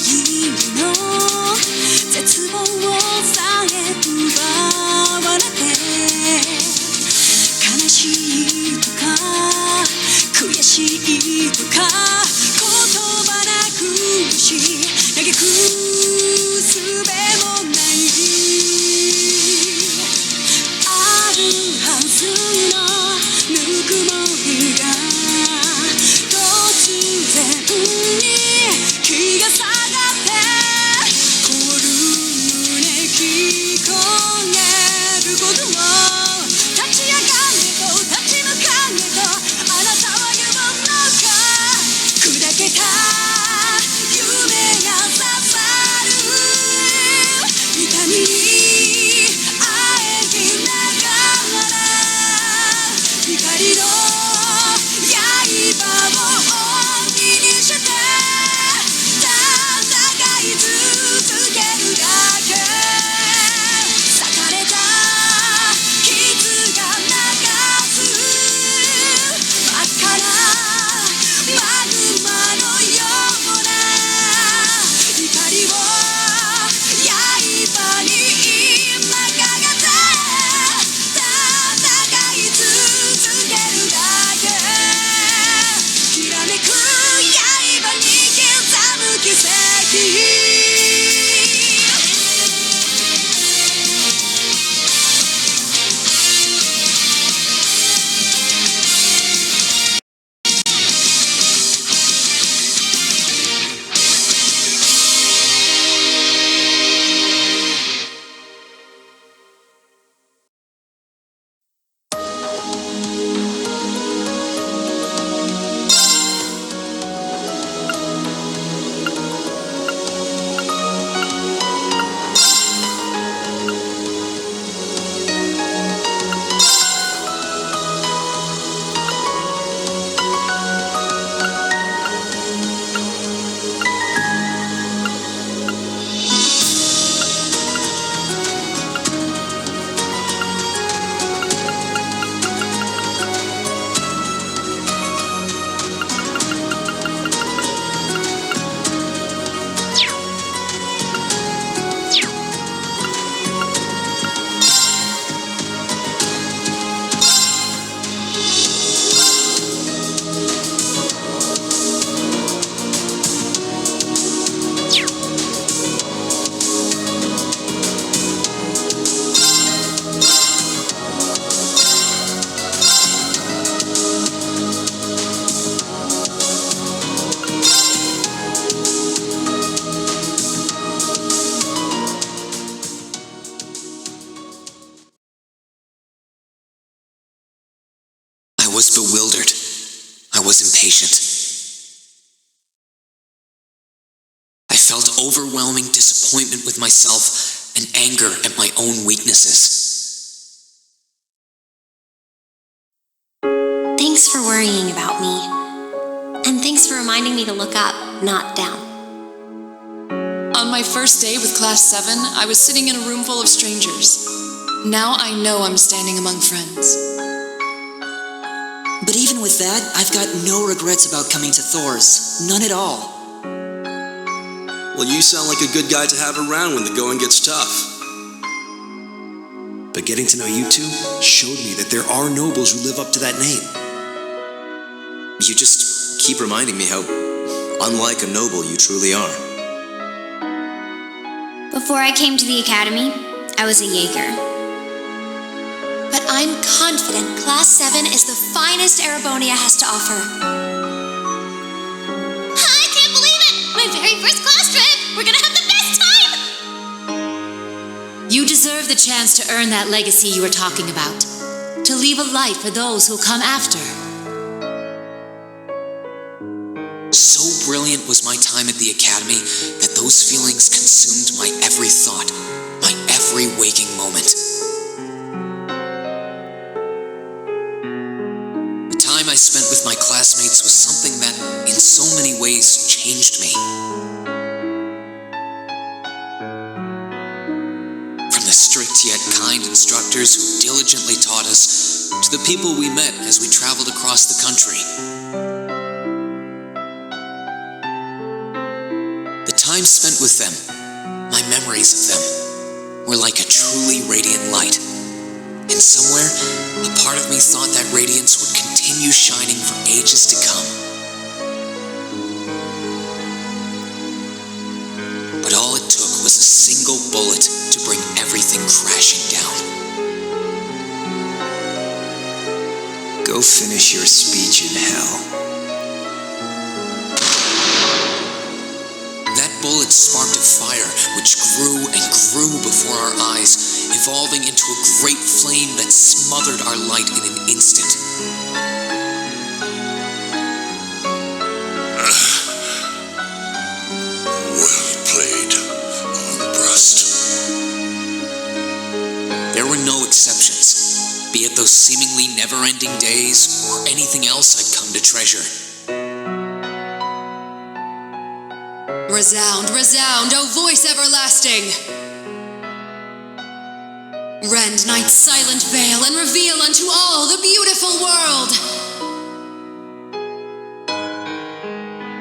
意味の絶望さえ奪われて悲しいとか悔しいとか言葉なくし嘆く術もないあるはずのぬくもりが突然に気が下がって凍る胸聞こえることを立ち上がれと立ち向かえとあなたは言うのか砕けた夢が刺さる痛みにあえぎながら光の刃を帯にして戦い続けるだけ裂かれた傷が流す真っ赤なマグマのような怒りを刃に今かけて戦い続けるだけきらめく刃に刻む奇跡I was bewildered. I was impatient. I felt overwhelming disappointment with myself and anger at my own weaknesses. Thanks for worrying about me. And thanks for reminding me to look up, not down. On my first day with Class 7, I was sitting in a room full of strangers. Now I know I'm standing among friends. But even with that, I've got no regrets about coming to Thor's. None at all. Well, you sound like a good guy to have around when the going gets tough. But getting to know you two showed me that there are nobles who live up to that name. You just keep reminding me how unlike a noble you truly are. Before I came to the academy, I was a Jaeger. But I'm confident Class 7 is the finest Erebonia has to offer. I can't believe it! My very first class trip! We're gonna have the best time! You deserve the chance to earn that legacy you were talking about. To leave a light for those who'll come after. So brilliant was my time at the academy that those feelings consumed my every thought, my every waking moment. The time I spent with my classmates was something that, in so many ways, changed me. From the strict yet kind instructors who diligently taught us, to the people we met as we traveled across the country. The time spent with them, my memories of them, were like a truly radiant light. And somewhere, a part of me thought that radiance would continue shining for ages to come. But all it took was a single bullet to bring everything crashing down. Go finish your speech in hell. That bullet sparked a fire which grew and grew before our eyes, evolving into a great flame that smothered our light in an instant. Well played, Armbrust. There were no exceptions, be it those seemingly never-ending days or anything else I'd come to treasure. Resound, resound, O voice everlasting! Rend night's silent veil and reveal unto all the beautiful world!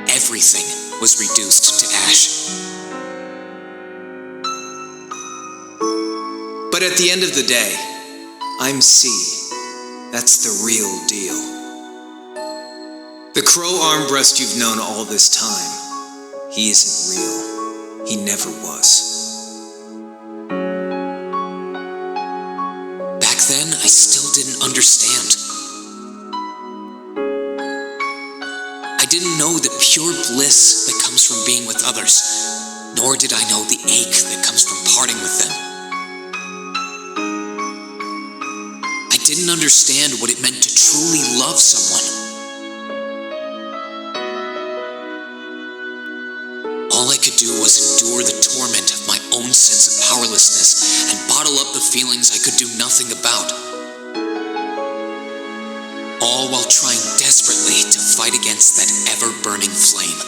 Everything was reduced to ash. But at the end of the day, I'm C. That's the real deal. The crow Armbrust you've known all this time, he isn't real. He never was. Back then, I still didn't understand. I didn't know the pure bliss that comes from being with others, nor did I know the ache that comes from parting with them. I didn't understand what it meant to truly love someone. All I could do was endure the torment of my own sense of powerlessness and bottle up the feelings I could do nothing about. All while trying desperately to fight against that ever-burning flame.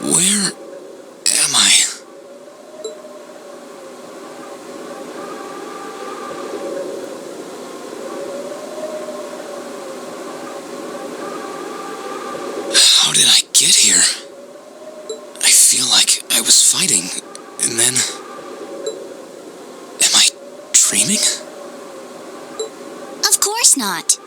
Where am I? How did I get here? I feel like I was fighting, and then... Am I dreaming? Of course not.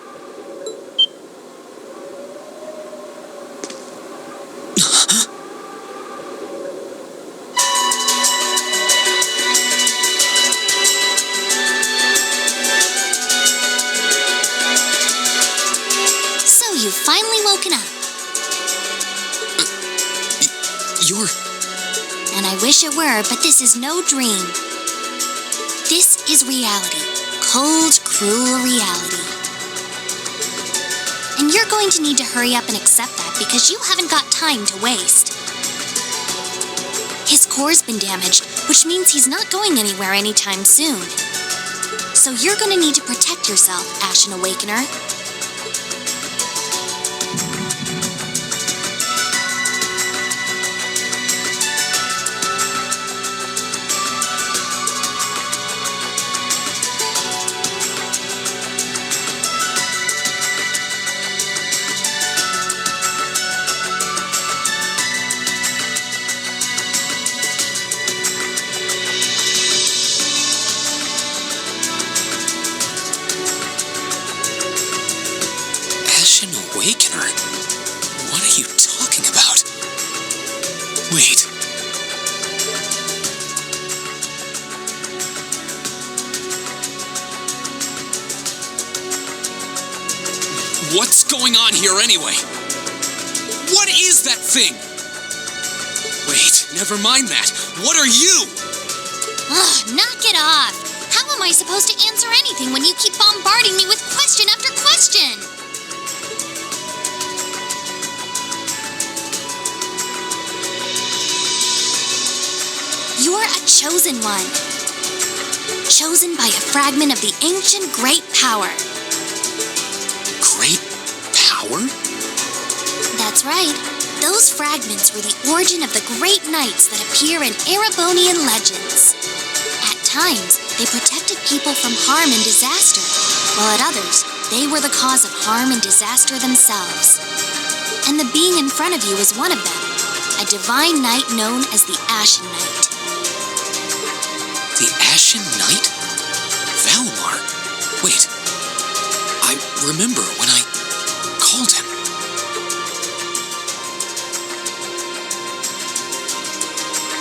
So you've finally woken up. You're... And I wish it were, but this is no dream. This is reality. Cold, cruel reality. And you're going to need to hurry up and accept that because you haven't got time to waste. His core's been damaged, which means he's not going anywhere anytime soon. So you're going to need to protect yourself, Ashen Awakener. What's going on here anyway? What is that thing? Wait, never mind that. What are you? Ugh, knock it off. How am I supposed to answer anything when you keep bombarding me with question after question? You're a chosen one. Chosen by a fragment of the ancient great power. Great power? That's right. Those fragments were the origin of the great knights that appear in Erebonian legends. At times, they protected people from harm and disaster, while at others, they were the cause of harm and disaster themselves. And the being in front of you is one of them, a divine knight known as the Ashen Knight. The Ashen Knight? Valimar? Wait, I remember when I called him.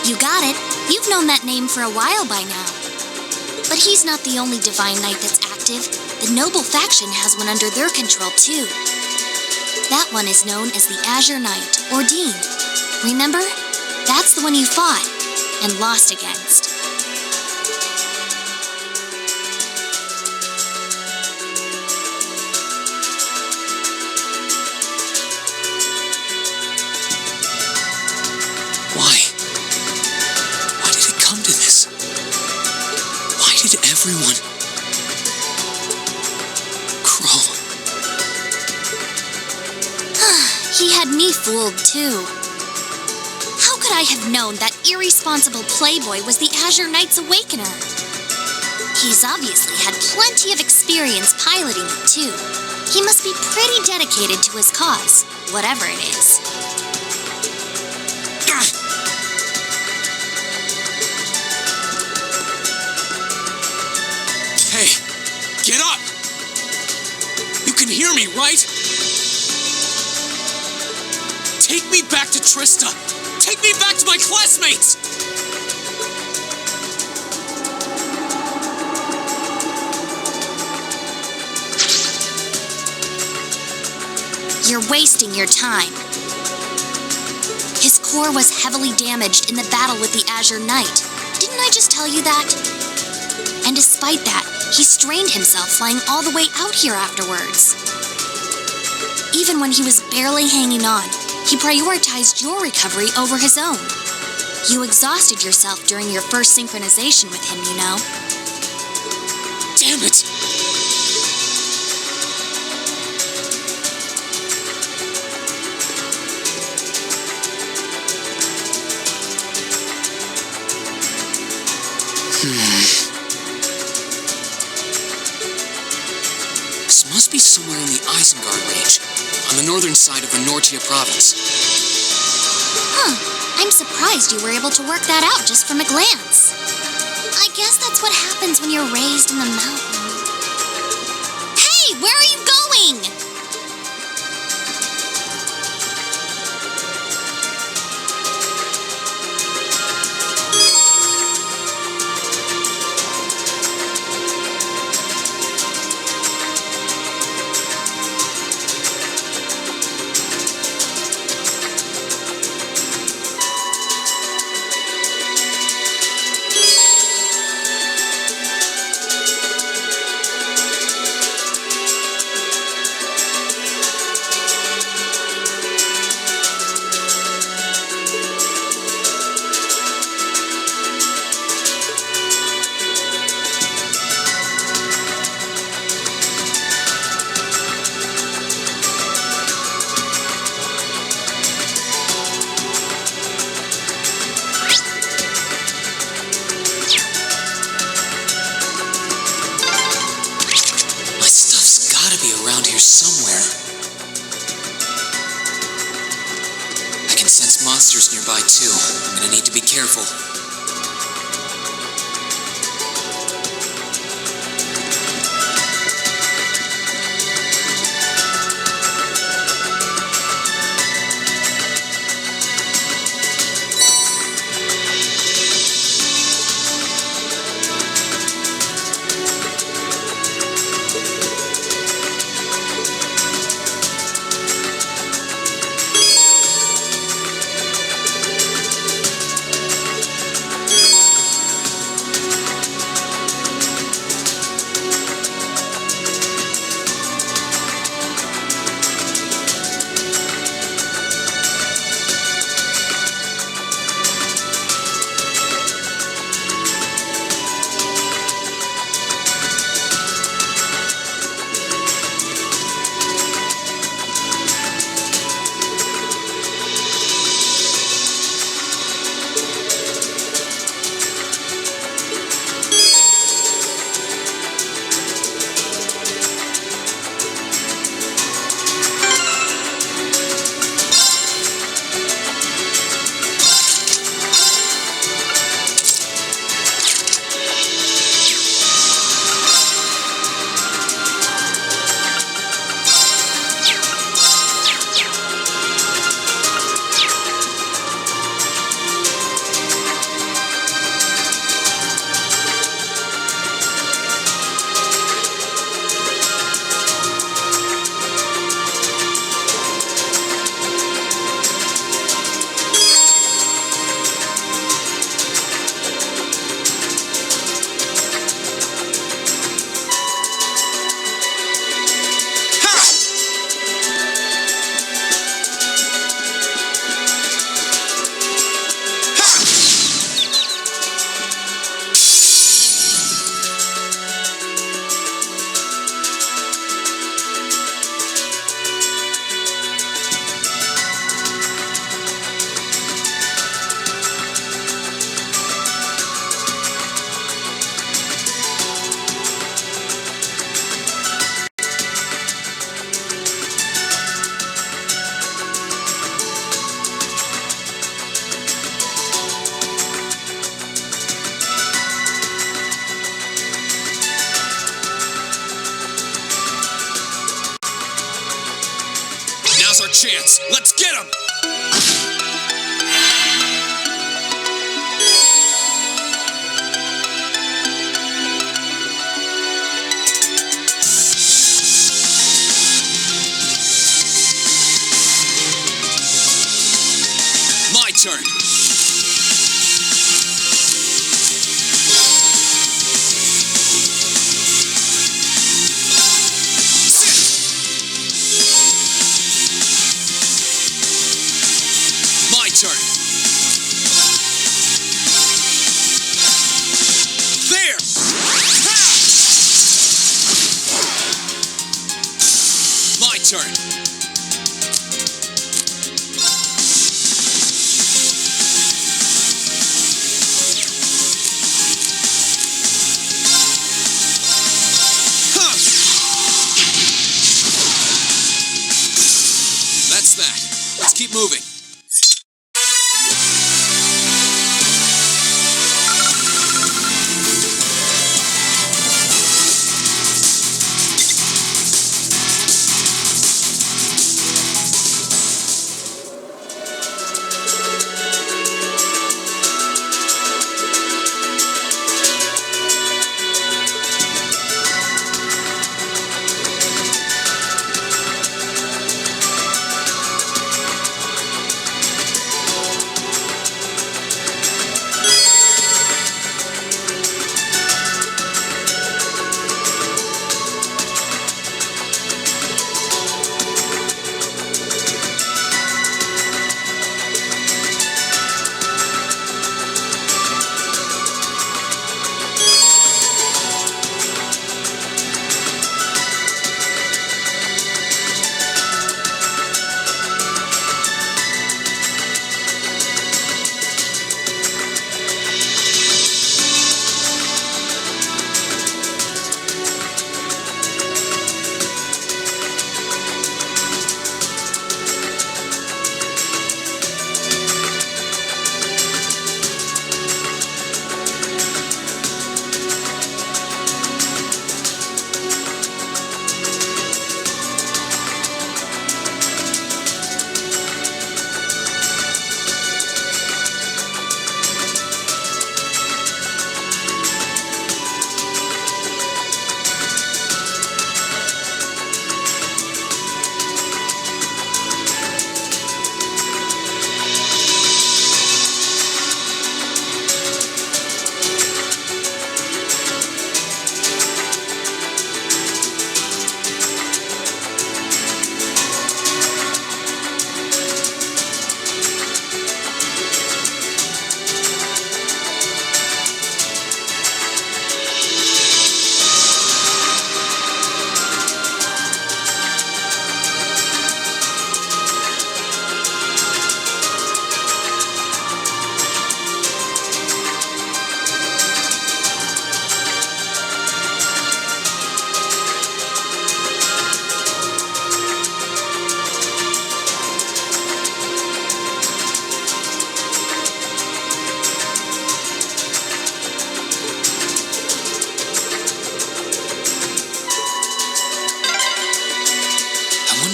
You got it. You've known that name for a while by now. But he's not the only divine knight that's active. The noble faction has one under their control too. That one is known as the Azure Knight, or Dean. Remember? That's the one you fought and lost against. Everyone. Crow. He had me fooled, too. How could I have known that irresponsible playboy was the Azure Knight's Awakener? He's obviously had plenty of experience piloting it, too. He must be pretty dedicated to his cause, whatever it is. Get up! You can hear me, right? Take me back to Trista! Take me back to my classmates! You're wasting your time. His core was heavily damaged in the battle with the Azure Knight. Didn't I just tell you that? And despite that, he strained himself flying all the way out here afterwards. Even when he was barely hanging on, he prioritized your recovery over his own. You exhausted yourself during your first synchronization with him, you know. Damn it! This must be somewhere in the Isengard range, on the northern side of the Nortia province. Huh. I'm surprised you were able to work that out just from a glance. I guess that's what happens when you're raised in the mountain. Hey, where are you going? Somewhere. I can sense monsters nearby too. I'm gonna need to be careful. chance. Let's get him! My turn. Turn. There! Ha! My turn. Huh. That's that. Let's keep moving.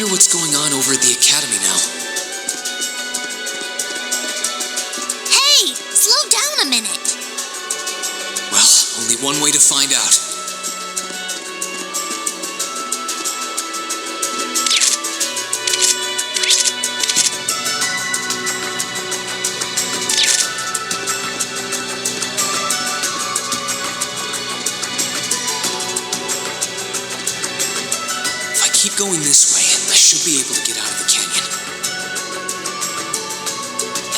What's going on over at the academy now? Hey, slow down a minute. Well, only one way to find out. If I keep going this way, I should be able to get out of the canyon.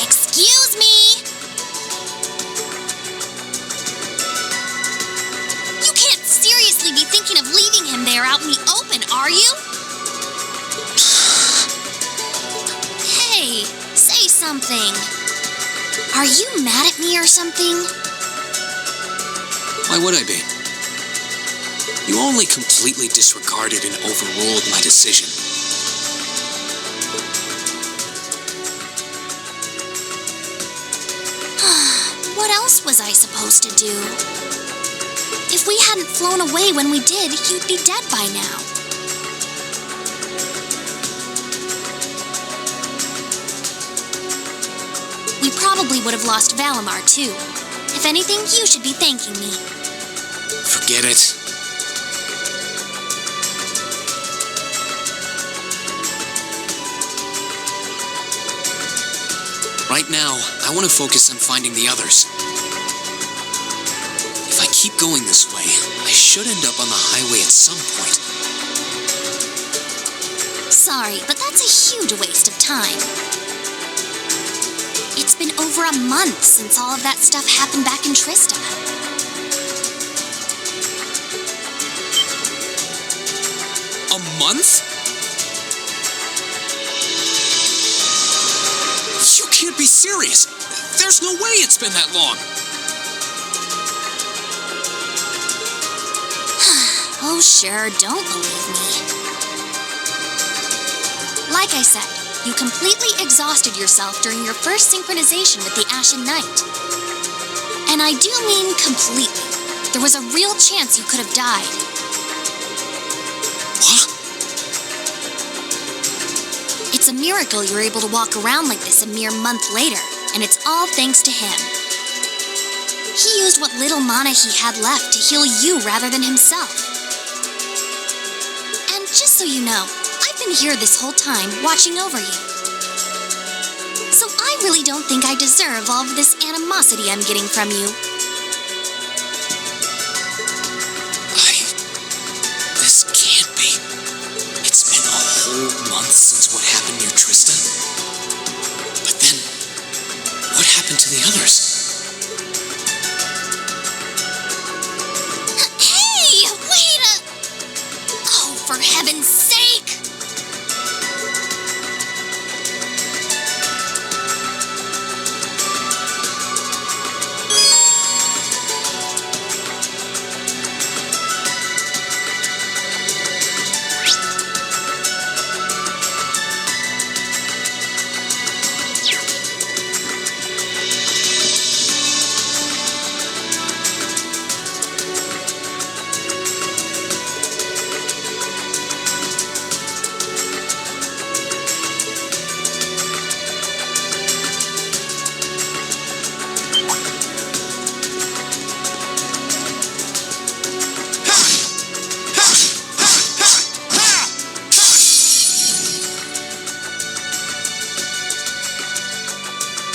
Excuse me. You can't seriously be thinking of leaving him there out in the open, are you? Hey, say something. Are you mad at me or something? Why would I be? You only completely disregarded and overruled my decision. What else was I supposed to do? If we hadn't flown away when we did, you'd be dead by now. probably would have lost Valimar, too. If anything, you should be thanking me. Forget it. Right now, I want to focus on finding the others. If I keep going this way, I should end up on the highway at some point. Sorry, but that's a huge waste of time. It's been over a month since all of that stuff happened back in Trista. A month? You can't be serious. There's no way it's been that long. Oh, sure, don't believe me. Like I said, you completely exhausted yourself during your first synchronization with the Ashen Knight. And I do mean completely. There was a real chance you could have died. What? It's a miracle you were able to walk around like this a mere month later, and it's all thanks to him. He used what little mana he had left to heal you rather than himself. And just so you know, I've been here this whole time watching over you. So I really don't think I deserve all of this animosity I'm getting from you. This can't be. It's been a whole month since what happened near Trista. But then, what happened to the others? Hey, wait a... Oh, for heaven's sake!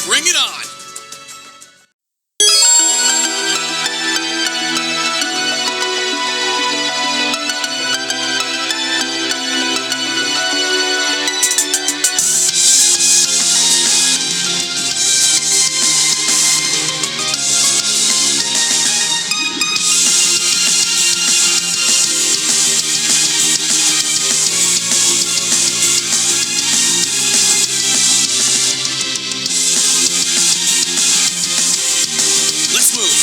Bring it on! Let's move.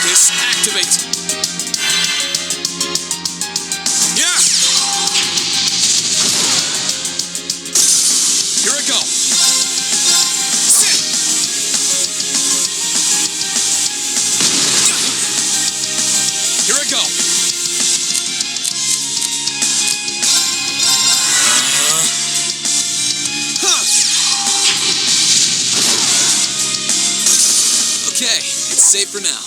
This activate. Yeah. Here I go. Sit. Here I go. Okay, it's safe for now.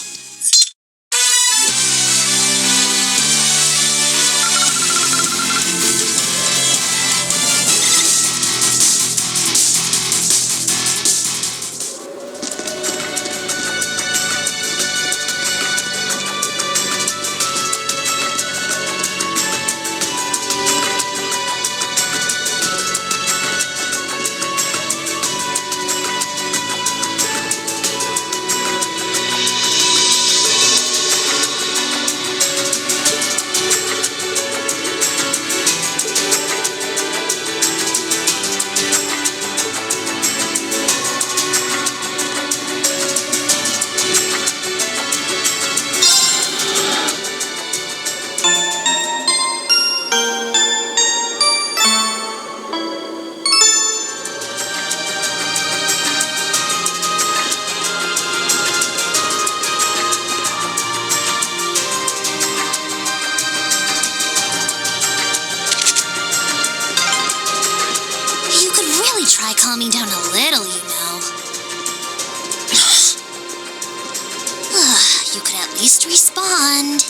least respond.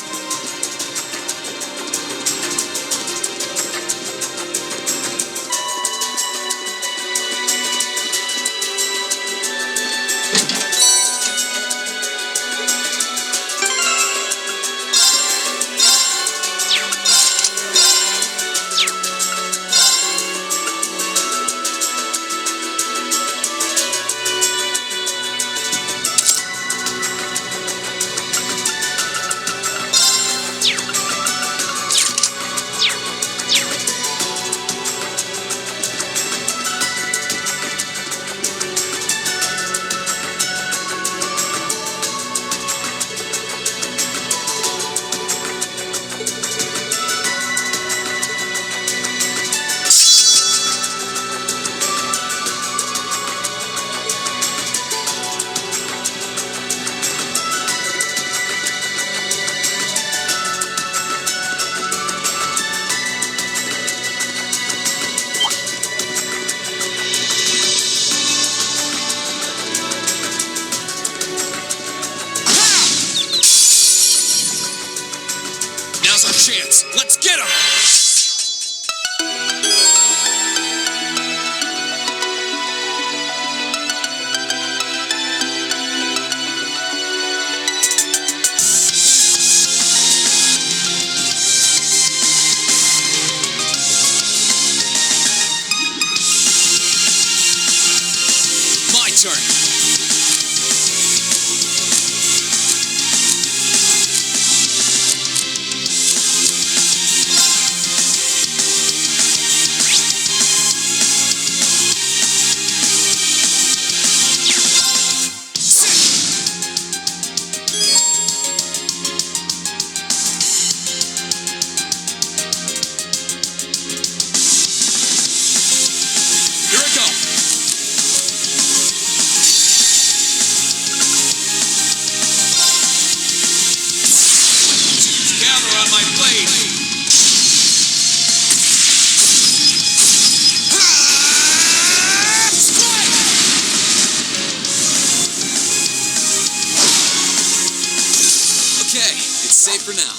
Now's our chance. Let's get him! My turn. Here I go. Gather on my blade. Strike! Okay, it's safe for now.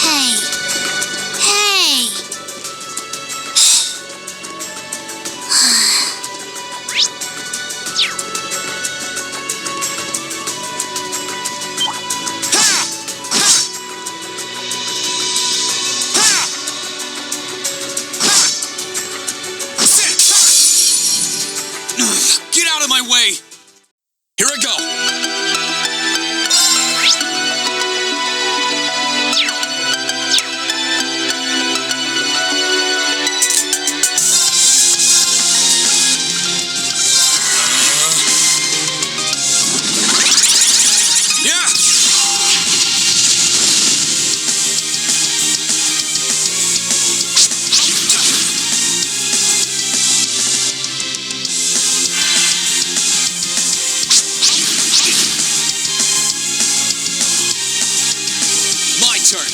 Hey. Hey. Get out of my way! Here I go! Yeah! My turn.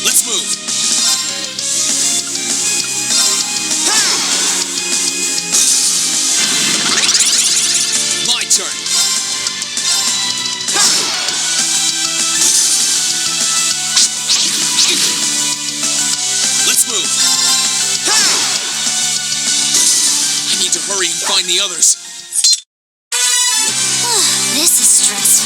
Let's move. My turn. Let's move. I need to hurry and find the others. This is stressful.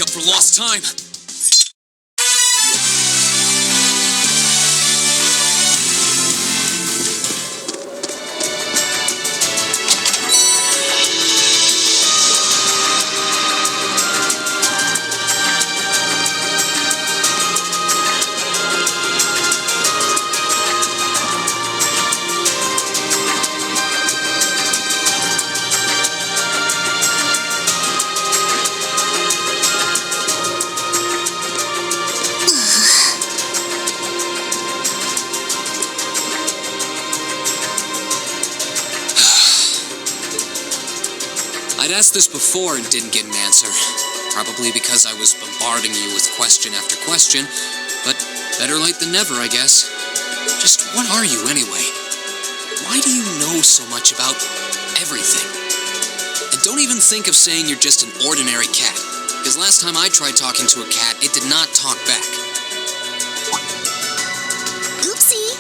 up for lost time. I'd asked this before and didn't get an answer. Probably because I was bombarding you with question after question, but better late than never, I guess. Just what are you anyway? Why do you know so much about everything? And don't even think of saying you're just an ordinary cat, because last time I tried talking to a cat, it did not talk back. Oopsie.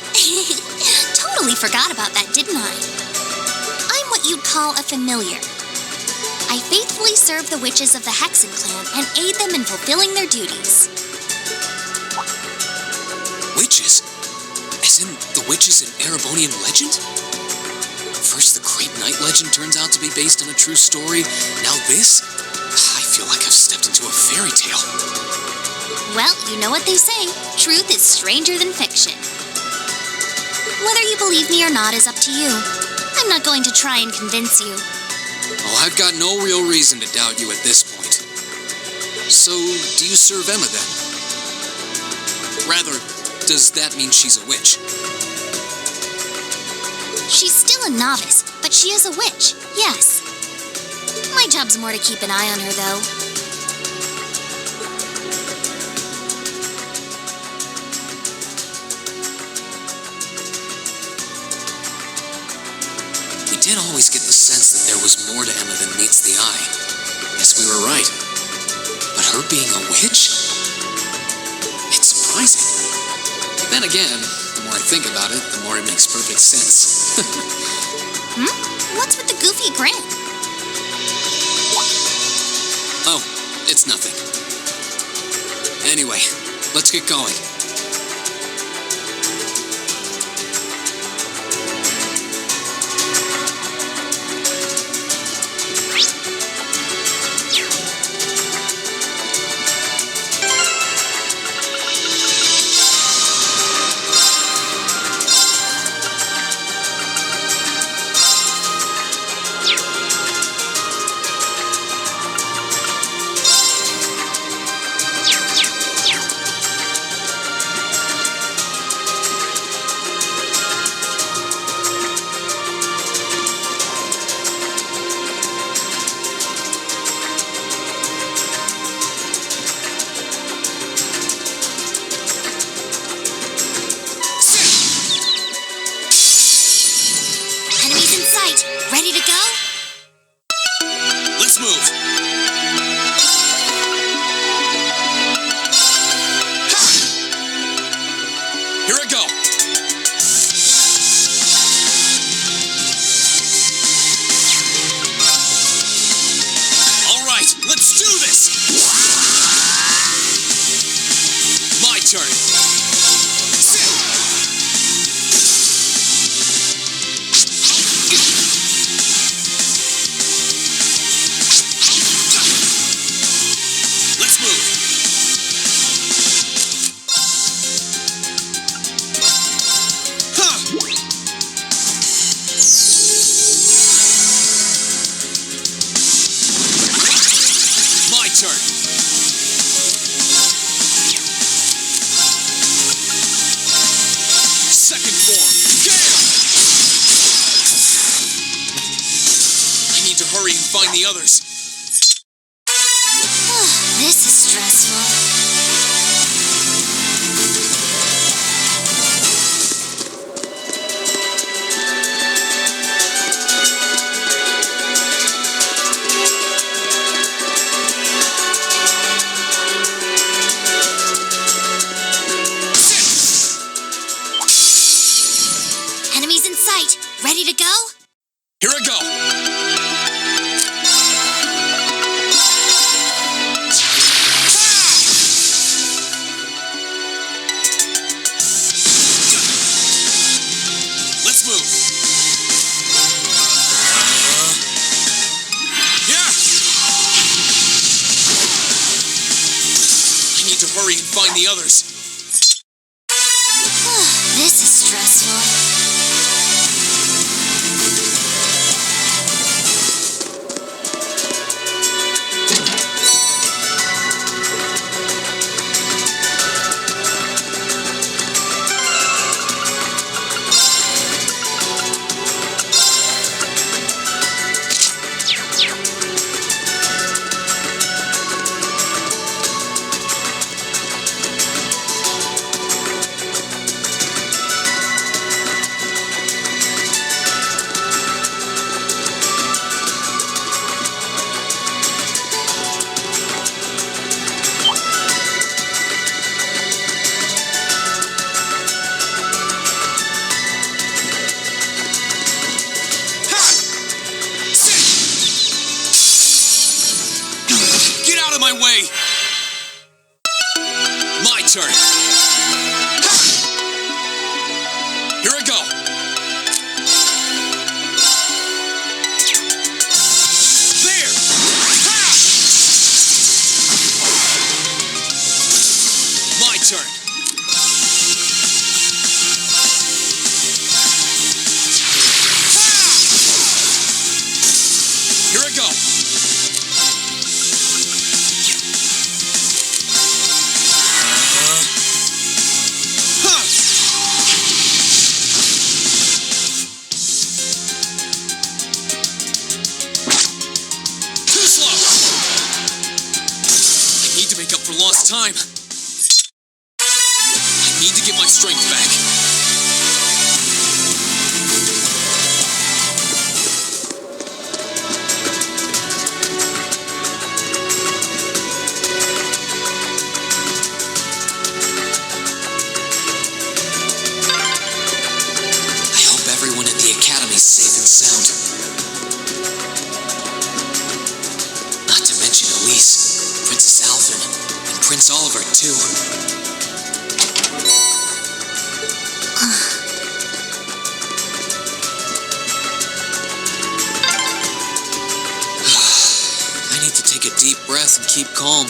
Totally forgot about that, didn't I? I'm what you'd call a familiar. I faithfully serve the witches of the Hexen clan and aid them in fulfilling their duties. Witches? As in the witches in Erebonian legend? First the Great Night legend turns out to be based on a true story. Now this? I feel like I've stepped into a fairy tale. Well, you know what they say. Truth is stranger than fiction. Whether you believe me or not is up to you. I'm not going to try and convince you. Oh, I've got no real reason to doubt you at this point. So, do you serve Emma then? Rather, does that mean she's a witch? She's still a novice, but she is a witch, yes. My job's more to keep an eye on her, though. I did always get the sense that there was more to Emma than meets the eye. Guess we were right. But her being a witch? It's surprising. But then again, the more I think about it, the more it makes perfect sense. What's with the goofy grin? Oh, it's nothing. Anyway, let's get going. Ready to go? Let's move. Ha! Here I go. All right, let's do this. My turn. Hurry and find the others. This is stressful. Enemies in sight. Ready to go? Here I go. hurry and find the others. This is stressful. My way. My turn. Here I go. There. My turn. Here I go. Lost time. I need to get my strength back. I hope everyone at the Academy's safe and sound. Not to mention Elise, Princess Alphen, Prince Oliver, too. I need to take a deep breath and keep calm.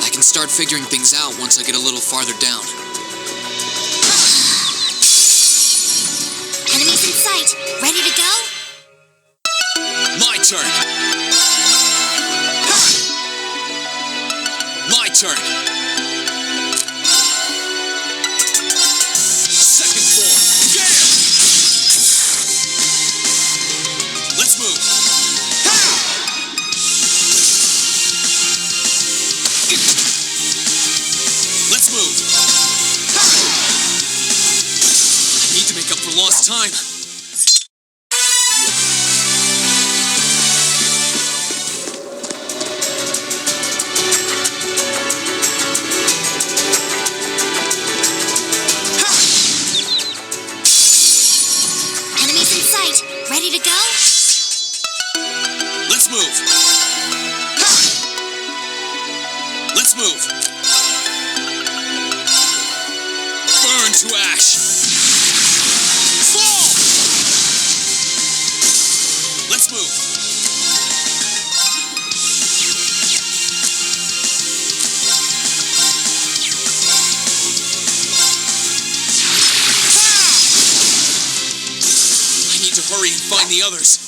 I can start figuring things out once I get a little farther down. Enemies in sight. Ready to go? My turn. My turn. Second form. Get him! Let's move. Let's move. I need to make up for lost time. Ready to go? Let's move. Let's move. Burn to ash. Fall! Let's move. Hurry and find the others.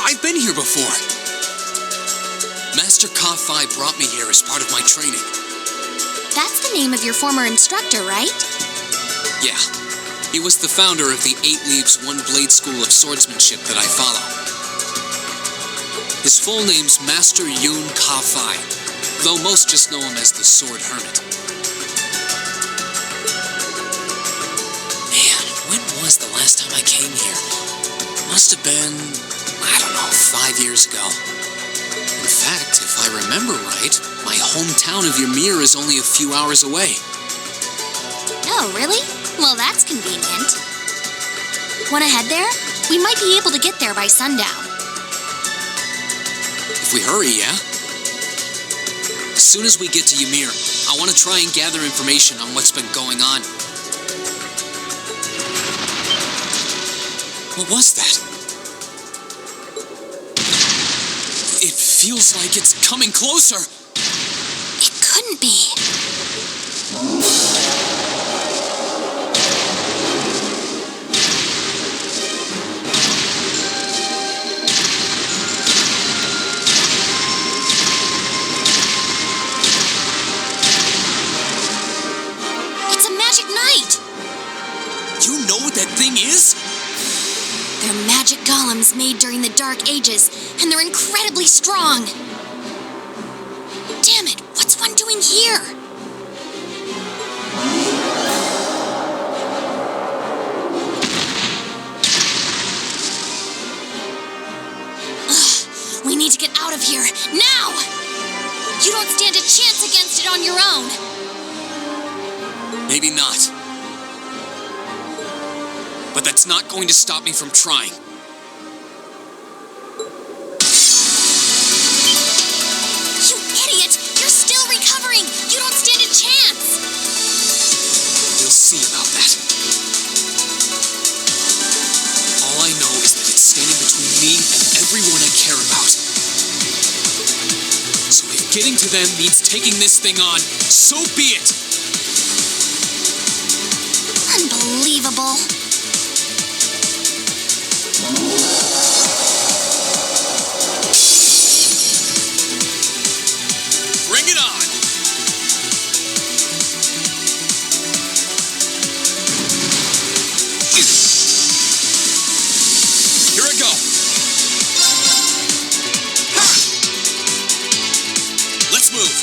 I've been here before. Master Ka-Fi brought me here as part of my training. That's the name of your former instructor, right? Yeah. He was the founder of the 8 Leaves, 1 Blade school of swordsmanship that I follow. His full name's Master Yun Ka-Fai, though most just know him as the Sword Hermit. Man, when was the last time I came here? Must have been, I don't know, 5 years ago. In fact, if I remember right, my hometown of Ymir is only a few hours away. Oh, really? Well, that's convenient. Wanna head there? We might be able to get there by sundown. If we hurry, yeah? As soon as we get to Ymir, I want to try and gather information on what's been going on. What was that? It feels like it's coming closer. It couldn't be. It's a magic knight. You know what that thing is? They're magic golems made during the Dark Ages, and they're incredibly strong. Damn it, what's one doing here? Ugh, we need to get out of here, now! You don't stand a chance against it on your own. Maybe not. But that's not going to stop me from trying. You idiot! You're still recovering! You don't stand a chance! We'll see about that. All I know is that it's standing between me and everyone I care about. So if getting to them means taking this thing on, so be it! Unbelievable. Bring it on! Here I go! Ha! Let's move!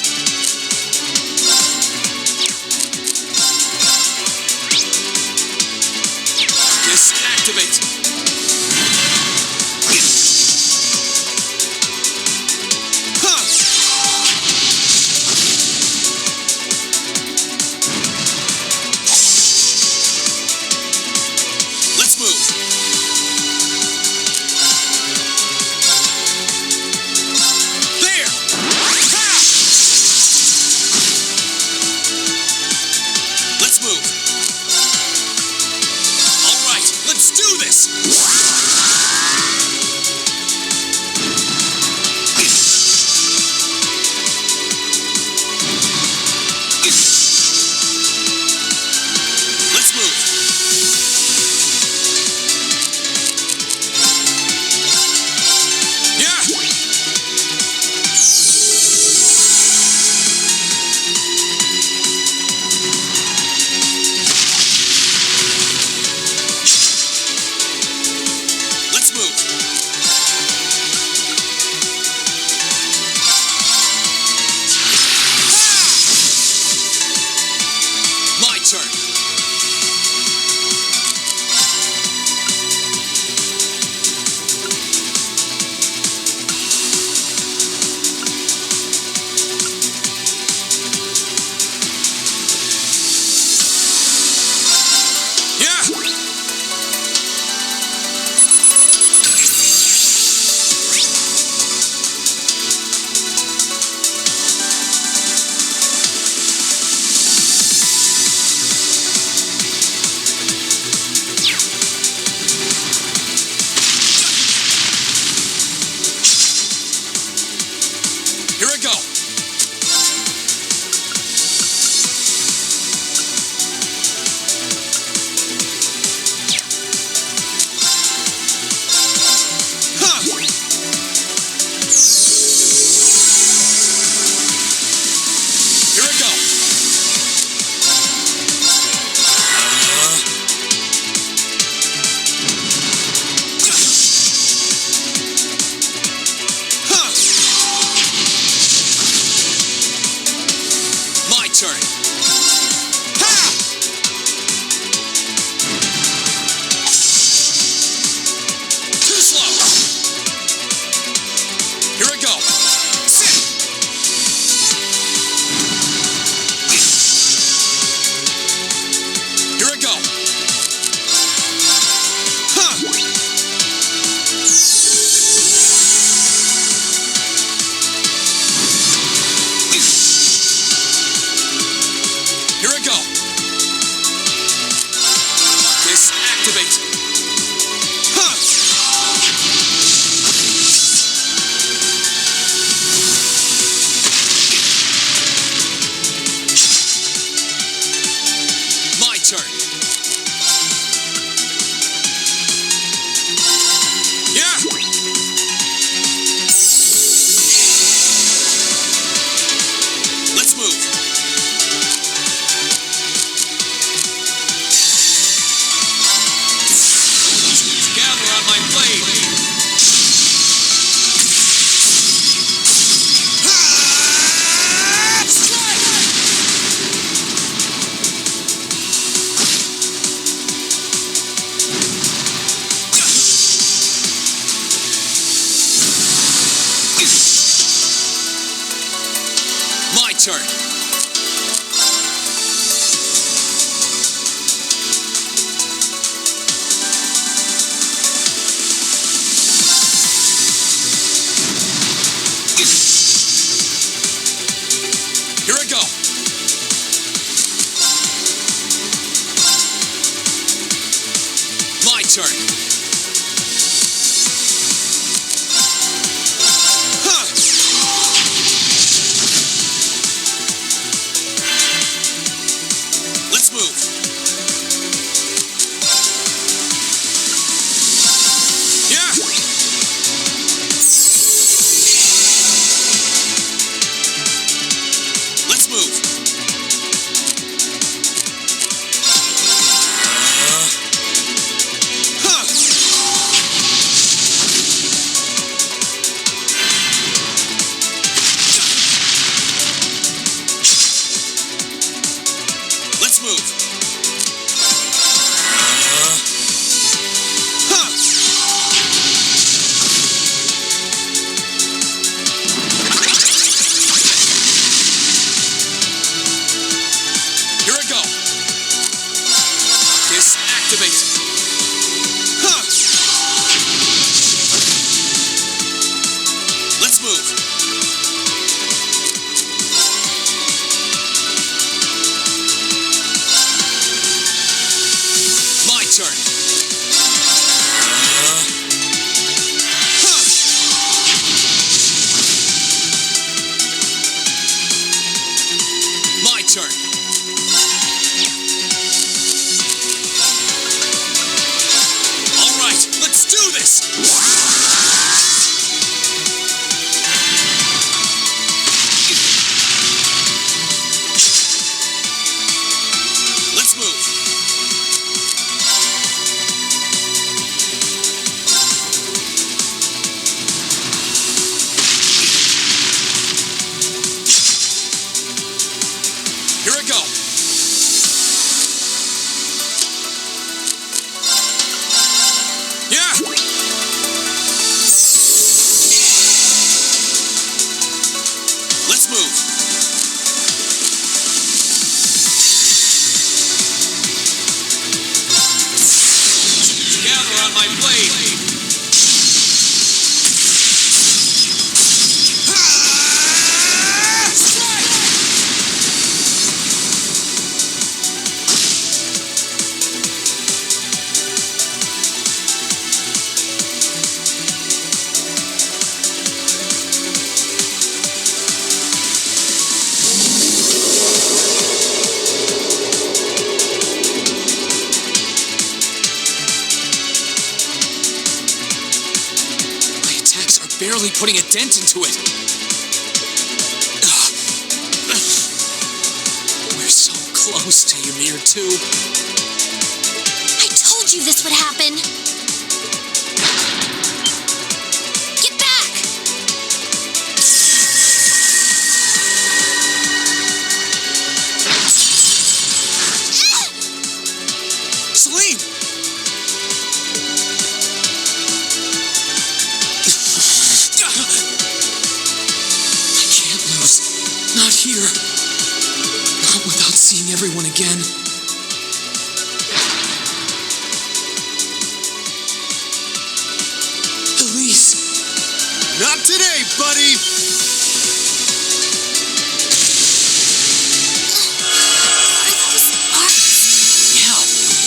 turn. Here I go. My turn. Huh. Let's move. Yeah. Let's move. Let's move. Here I go. Kiss, activate. Let's move. My turn. My turn. All right, let's do this. Let's move. Here I go. Yeah. Let's move. Together on my blade. Strike! My attacks are barely putting a dent into it. Ugh. We're so close to Ymir too. I told you this would happen. Get back! Celine! I can't lose. Not here. Not without seeing everyone again. Elise! Not today, buddy! Yeah,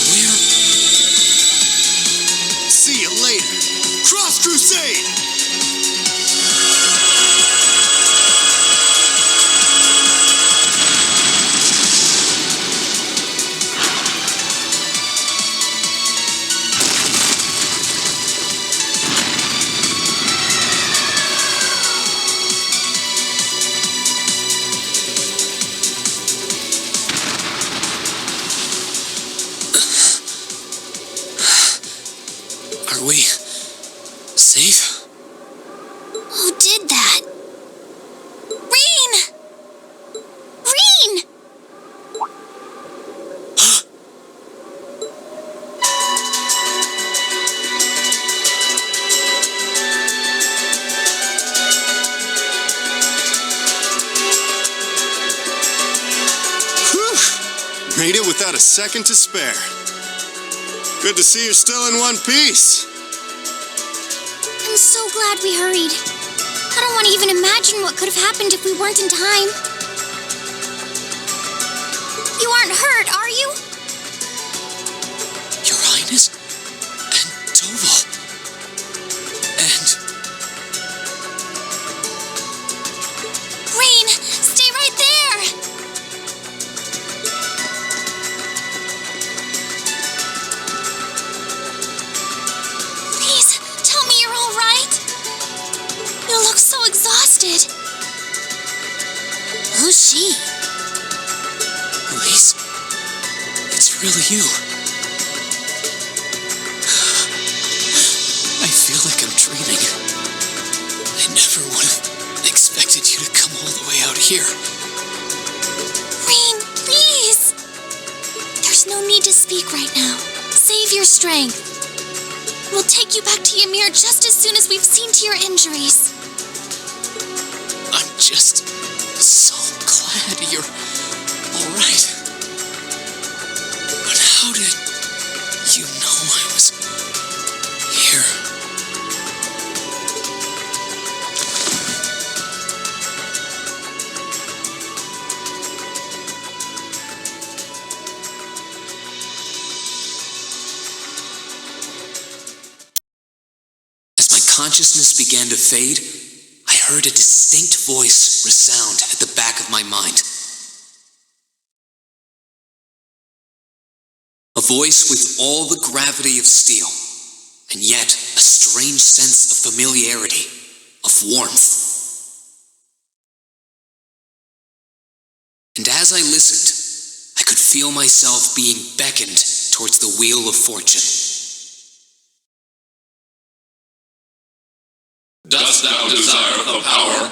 where? See you later. Cross Crusade! Are we safe? Who did that? Reen! Reen! made it without a second to spare. Good to see you're still in one piece. I'm so glad we hurried. I don't want to even imagine what could have happened if we weren't in time. You aren't hurt, are you? Your Highness? And Doval. And... Rain, stay right there! Please, tell me you're all right. You look so exhausted. Who's she? Elise, it's really you. I feel like I'm dreaming. I never would have expected you to come all the way out here. Rain, please! There's no need to speak right now. Save your strength. We'll take you back to Ymir just as soon as we've seen to your injuries. I'm just so glad you're all right. But how did you know I was here? As my consciousness began to fade, I heard a distinct voice resound at the back of my mind. A voice with all the gravity of steel, and yet a strange sense of familiarity, of warmth. And as I listened, I could feel myself being beckoned towards the wheel of fortune. Dost thou desire the power?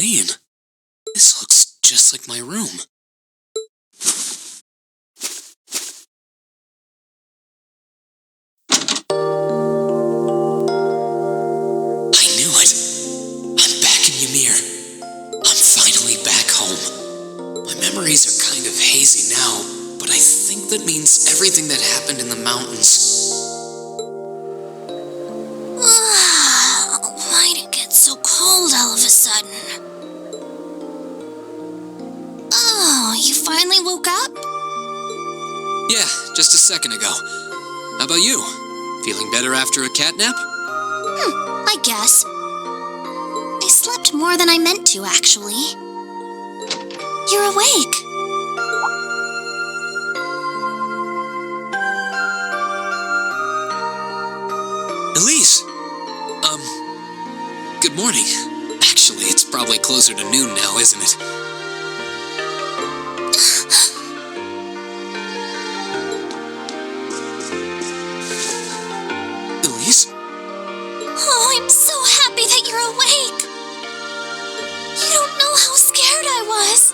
Eileen, this looks just like my room. I knew it. I'm back in Ymir. I'm finally back home. My memories are kind of hazy now, but I think that means everything that happened in the mountains. Why'd it get so cold all of a sudden? Oh, you finally woke up? Yeah, just a second ago. How about you? Feeling better after a cat nap? I guess. I slept more than I meant to, actually. You're awake. Elise! Good morning. Actually, it's probably closer to noon now, isn't it? Elise? Oh, I'm so happy that you're awake. You don't know how scared I was.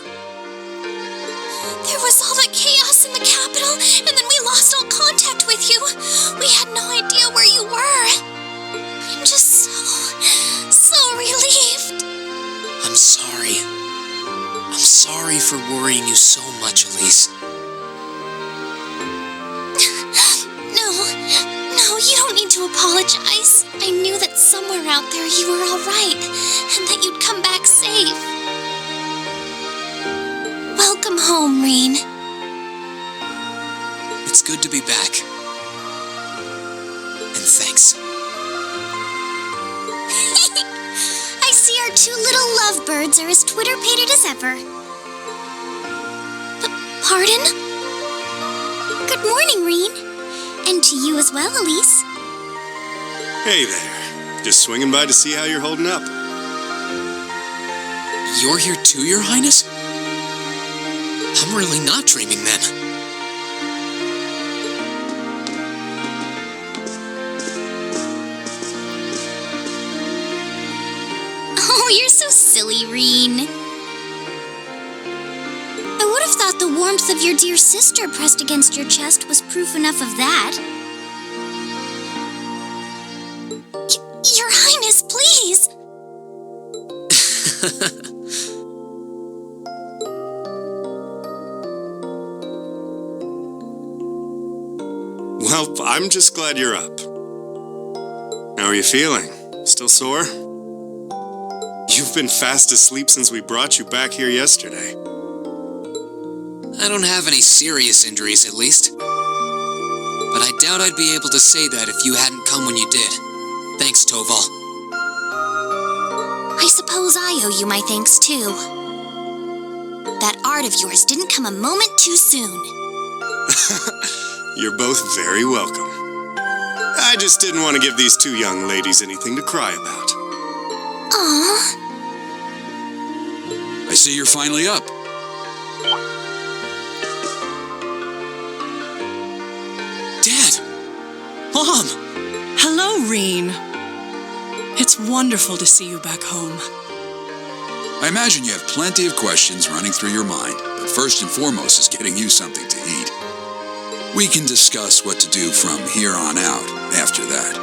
There was all that chaos in the capital, and then we lost all contact with you. We had no idea where you were. I'm just so relieved. I'm sorry. I'm sorry for worrying you so much, Elise. No, you don't need to apologize. I knew that somewhere out there you were all right, and that you'd come back safe. Welcome home, Reen. It's good to be back. And thanks. I see our two little lovebirds are as Twitter-pated as ever. Pardon? Good morning, Reen. And to you as well, Elise. Hey there. Just swinging by to see how you're holding up. You're here too, Your Highness? I'm really not dreaming then. Oh, you're so silly, Reen. I would have thought the warmth of your dear sister pressed against your chest was proof enough of that. Your Highness, please! Well, I'm just glad you're up. How are you feeling? Still sore? You've been fast asleep since we brought you back here yesterday. I don't have any serious injuries, at least. But I doubt I'd be able to say that if you hadn't come when you did. Thanks, Toval. I suppose I owe you my thanks, too. That art of yours didn't come a moment too soon. You're both very welcome. I just didn't want to give these two young ladies anything to cry about. Aww. I see you're finally up. Dad! Mom! Hello, Reen. It's wonderful to see you back home. I imagine you have plenty of questions running through your mind, but first and foremost is getting you something to eat. We can discuss what to do from here on out after that.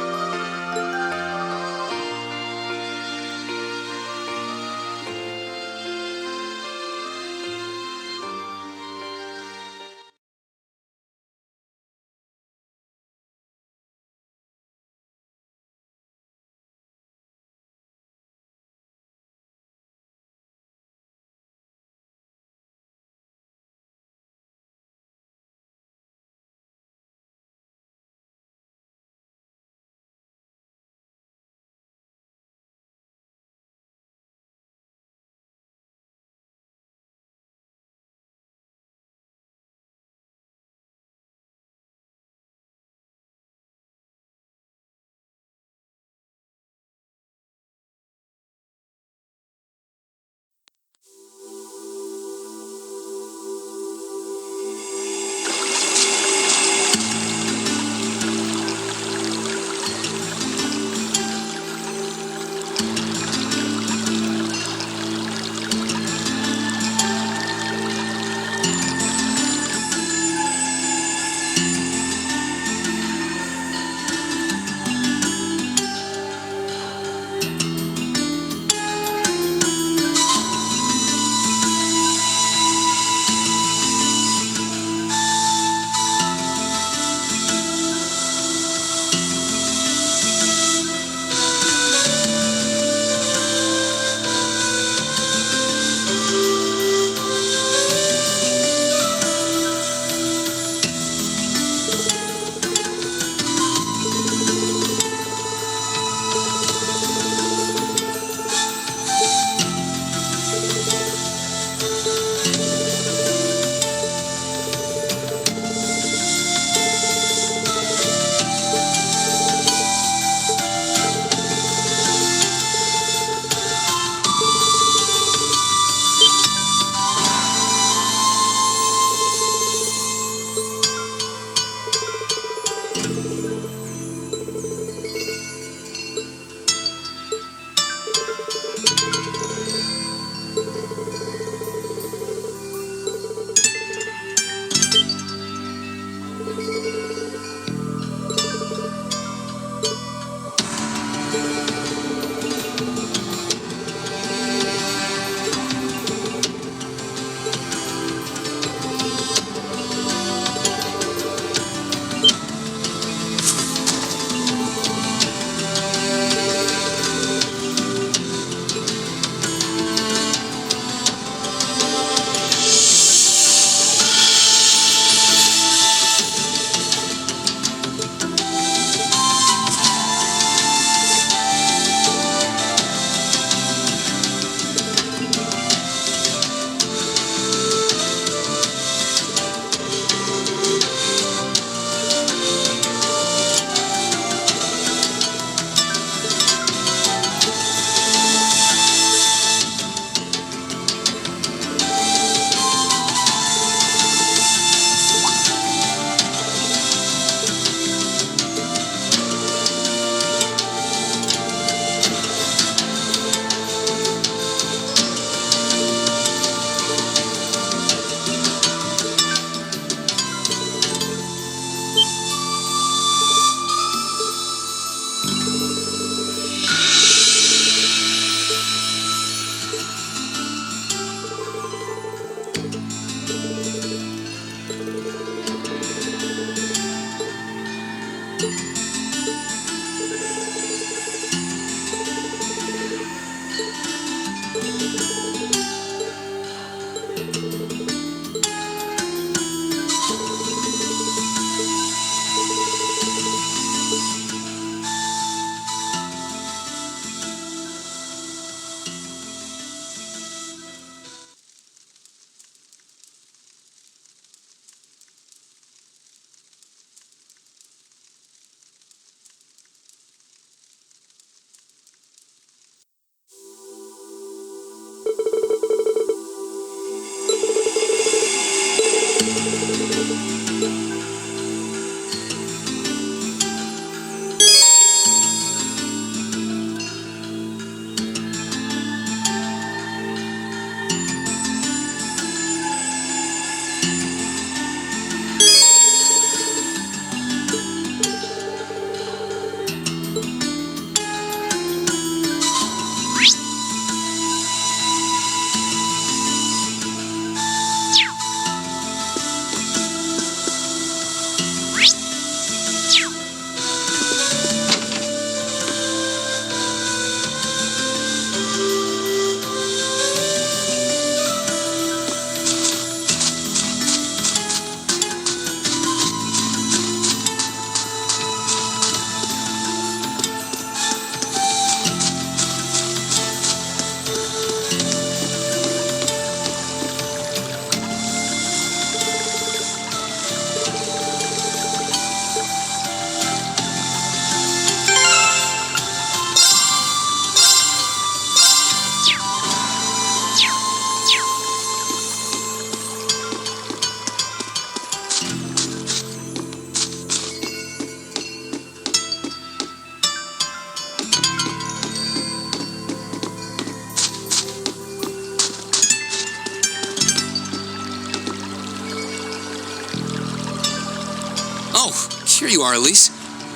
Oh, here you are, Elise.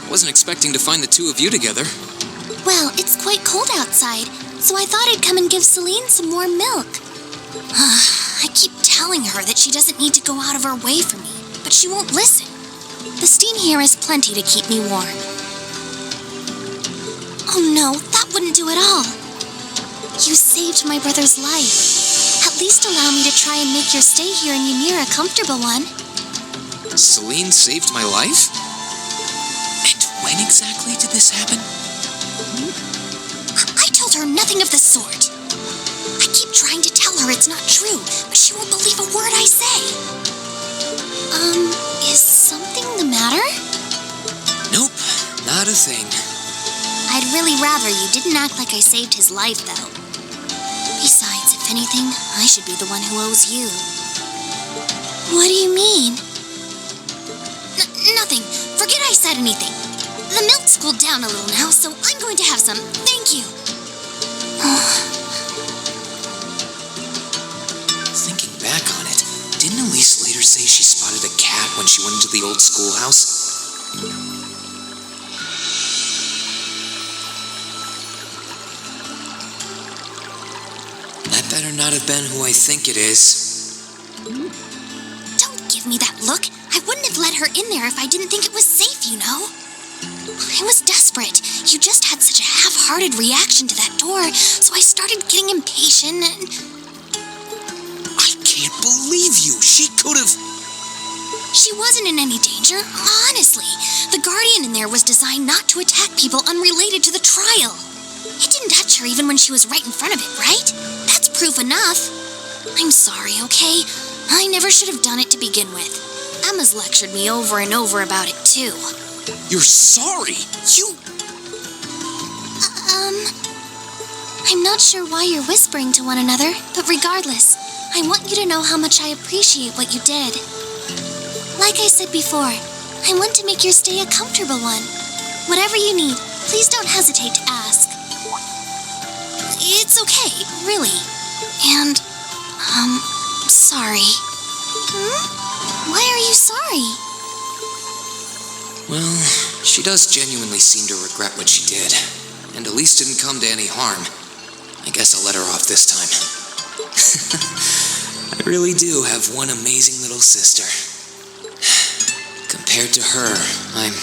Wasn't expecting to find the two of you together. Well, it's quite cold outside, so I thought I'd come and give Celine some warm milk. I keep telling her that she doesn't need to go out of her way for me, but she won't listen. The steam here is plenty to keep me warm. Oh no, that wouldn't do at all. You saved my brother's life. At least allow me to try and make your stay here in Ymir a comfortable one. Celine saved my life? And when exactly did this happen? I told her nothing of the sort. I keep trying to tell her it's not true, but she won't believe a word I say. Is something the matter? Nope, not a thing. I'd really rather you didn't act like I saved his life, though. Besides, if anything, I should be the one who owes you. What do you mean? Nothing. Forget I said anything. The milk's cooled down a little now, so I'm going to have some. Thank you. Thinking back on it, didn't Elise later say she spotted a cat when she went into the old schoolhouse? That better not have been who I think it is. Don't give me that look. I wouldn't have let her in there if I didn't think it was safe, you know. I was desperate. You just had such a half-hearted reaction to that door, so I started getting impatient and... I can't believe you! She could have... She wasn't in any danger, honestly. The Guardian in there was designed not to attack people unrelated to the trial. It didn't touch her even when she was right in front of it, right? That's proof enough. I'm sorry, okay? I never should have done it to begin with. Emma's lectured me over and over about it, too. You're sorry? You... I'm not sure why you're whispering to one another, but regardless, I want you to know how much I appreciate what you did. Like I said before, I want to make your stay a comfortable one. Whatever you need, please don't hesitate to ask. It's okay, really. And, sorry. Why are you sorry? Well, she does genuinely seem to regret what she did. And Elise didn't come to any harm. I guess I'll let her off this time. I really do have one amazing little sister. Compared to her, I'm...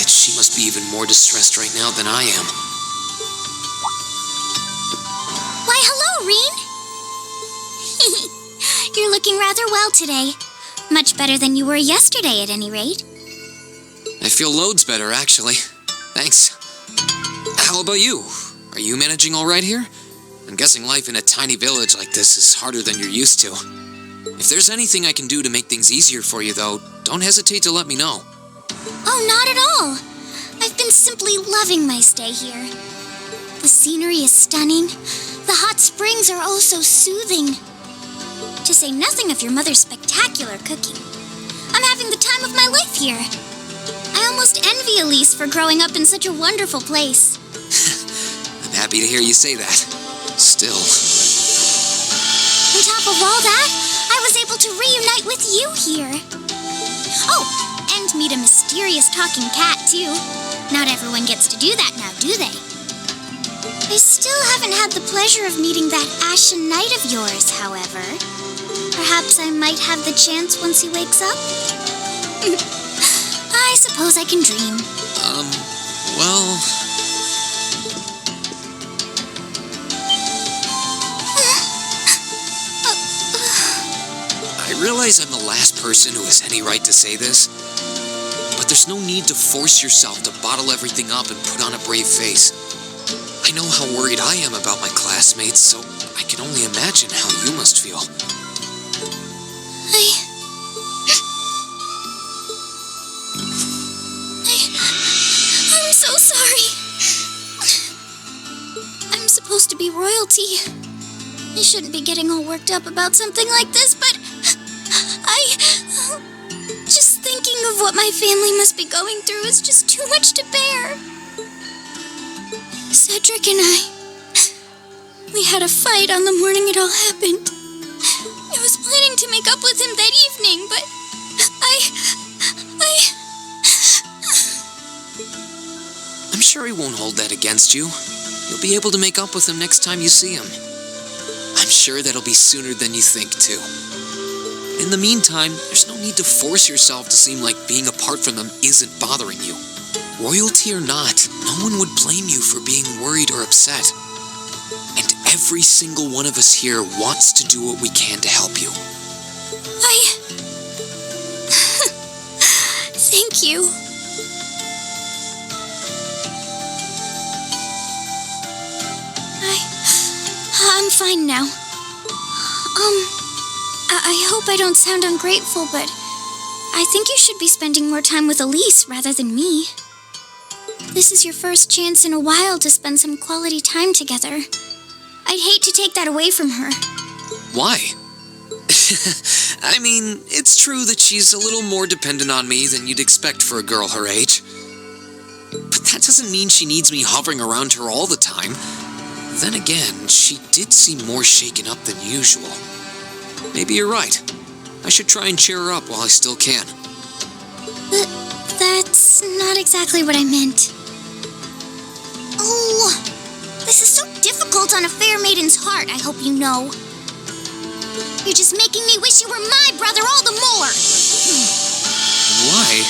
She must be even more distressed right now than I am. Why, hello, Reen. You're looking rather well today. Much better than you were yesterday, at any rate. I feel loads better, actually. Thanks. How about you? Are you managing all right here? I'm guessing life in a tiny village like this is harder than you're used to. If there's anything I can do to make things easier for you, though, don't hesitate to let me know. Oh, not at all. I've been simply loving my stay here. The scenery is stunning. The hot springs are oh so soothing. To say nothing of your mother's spectacular cooking. I'm having the time of my life here. I almost envy Elise for growing up in such a wonderful place. I'm happy to hear you say that. Still. On top of all that, I was able to reunite with you here. Oh, and meet a mysterious talking cat, too. Not everyone gets to do that now, do they? I still haven't had the pleasure of meeting that Ashen Knight of yours, however. Perhaps I might have the chance once he wakes up? I suppose I can dream. Well... I realize I'm the last person who has any right to say this, but there's no need to force yourself to bottle everything up and put on a brave face. I know how worried I am about my classmates, so I can only imagine how you must feel. I'm so sorry. I'm supposed to be royalty. I shouldn't be getting all worked up about something like this, but just thinking of what my family must be going through is just too much to bear. Cedric and we had a fight on the morning it all happened. I was planning to make up with him that evening, but I'm sure he won't hold that against you. You'll be able to make up with him next time you see him. I'm sure that'll be sooner than you think, too. In the meantime, there's no need to force yourself to seem like being apart from them isn't bothering you. Royalty or not, no one would blame you for being worried or upset. And every single one of us here wants to do what we can to help you. Thank you. I'm fine now. I hope I don't sound ungrateful, but I think you should be spending more time with Elise rather than me. This is your first chance in a while to spend some quality time together. I'd hate to take that away from her. Why? I mean, it's true that she's a little more dependent on me than you'd expect for a girl her age. But that doesn't mean she needs me hovering around her all the time. Then again, she did seem more shaken up than usual. Maybe you're right. I should try and cheer her up while I still can. But that's not exactly what I meant. Oh, this is so difficult on a fair maiden's heart, I hope you know. You're just making me wish you were my brother all the more. Why?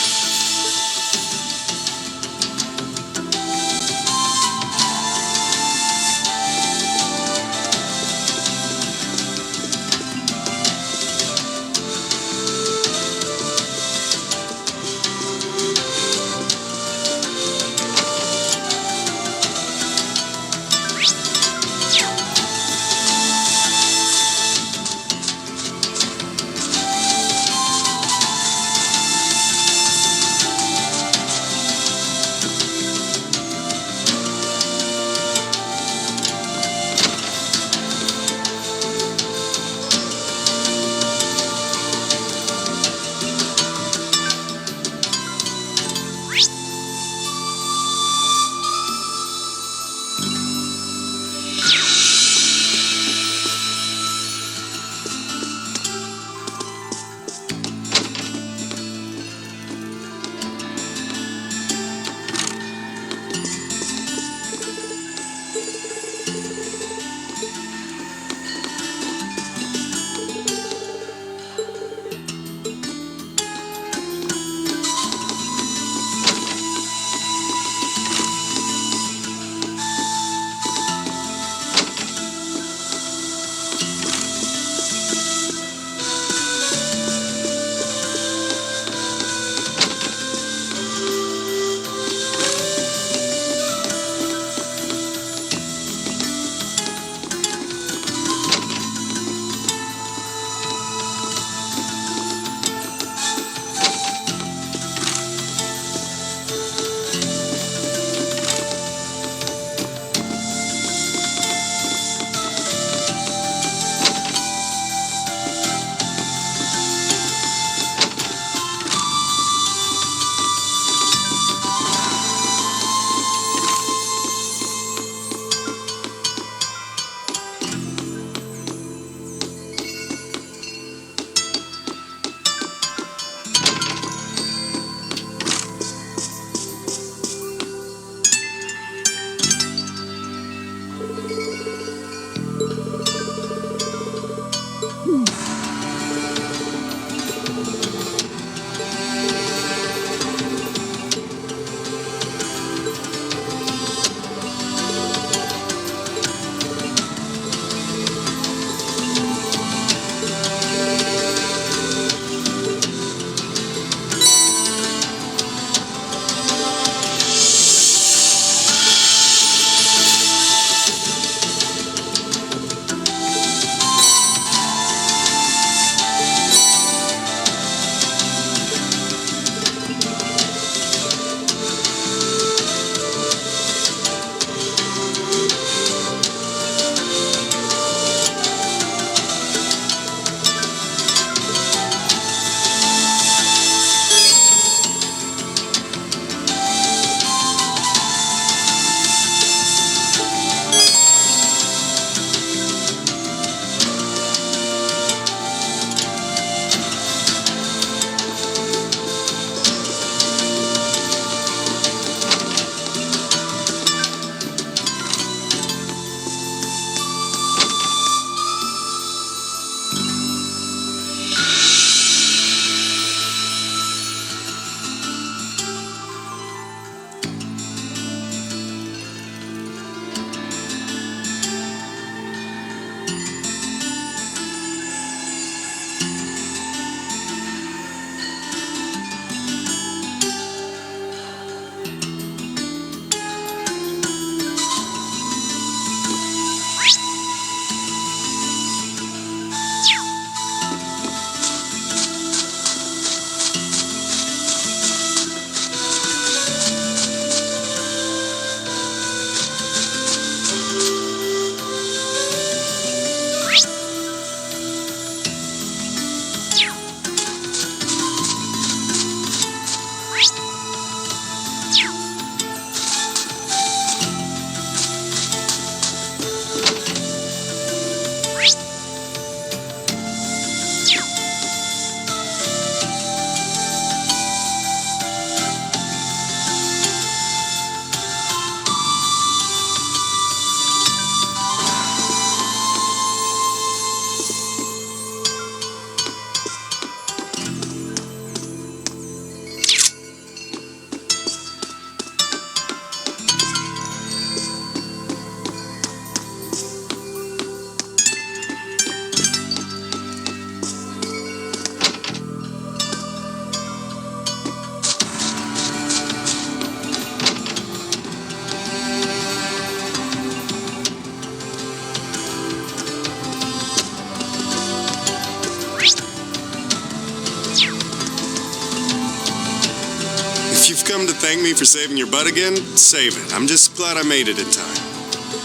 come to thank me for saving your butt again, save it. I'm just glad I made it in time.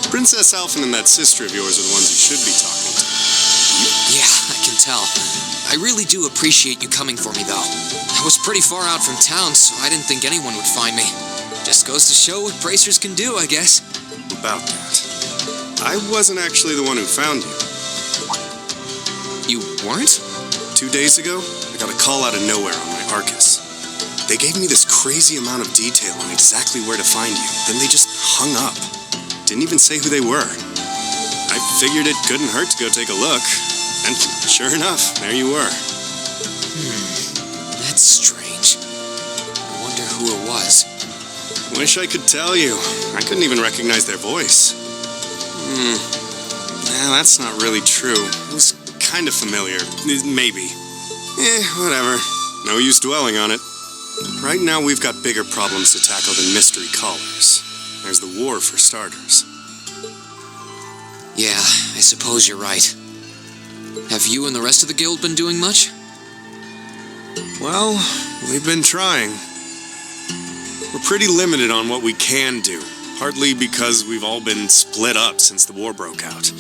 Princess Alphen and that sister of yours are the ones you should be talking to. Yeah, I can tell. I really do appreciate you coming for me, though. I was pretty far out from town, so I didn't think anyone would find me. Just goes to show what bracers can do, I guess. About that. I wasn't actually the one who found you. You weren't? 2 days ago, I got a call out of nowhere on my Arcus. They gave me this crazy amount of detail on exactly where to find you. Then they just hung up. Didn't even say who they were. I figured it couldn't hurt to go take a look. And sure enough, there you were. That's strange. I wonder who it was. Wish I could tell you. I couldn't even recognize their voice. Nah, that's not really true. It was kind of familiar. Maybe. Whatever. No use dwelling on it. Right now, we've got bigger problems to tackle than mystery callers. There's the war, for starters. Yeah, I suppose you're right. Have you and the rest of the guild been doing much? Well, we've been trying. We're pretty limited on what we can do, partly because we've all been split up since the war broke out.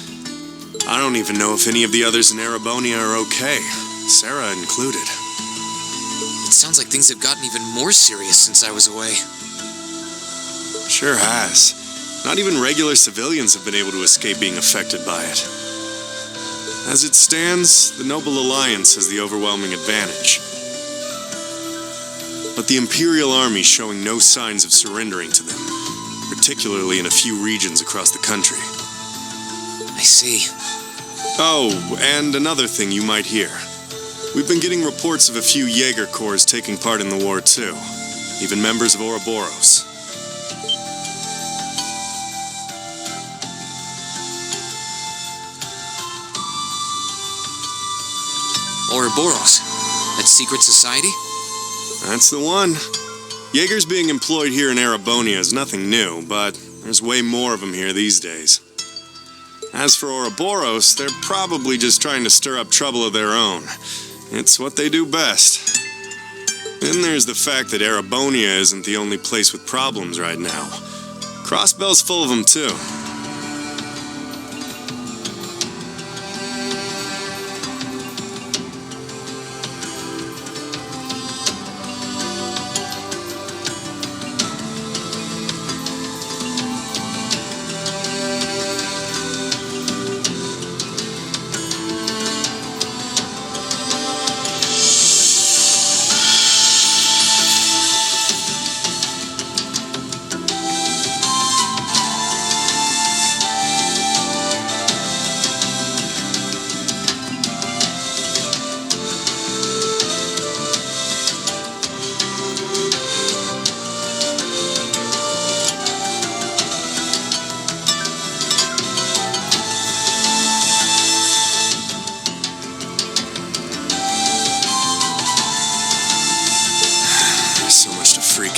I don't even know if any of the others in Erebonia are okay, Sarah included. It sounds like things have gotten even more serious since I was away. Sure has. Not even regular civilians have been able to escape being affected by it. As it stands, the Noble Alliance has the overwhelming advantage. But the Imperial Army showing no signs of surrendering to them, particularly in a few regions across the country. I see. Oh, and another thing you might hear. We've been getting reports of a few Jaeger Corps taking part in the war too, even members of Ouroboros. Ouroboros? That secret society? That's the one. Jaegers being employed here in Erebonia is nothing new, but there's way more of them here these days. As for Ouroboros, they're probably just trying to stir up trouble of their own. It's what they do best. Then there's the fact that Erebonia isn't the only place with problems right now. Crossbell's full of them too.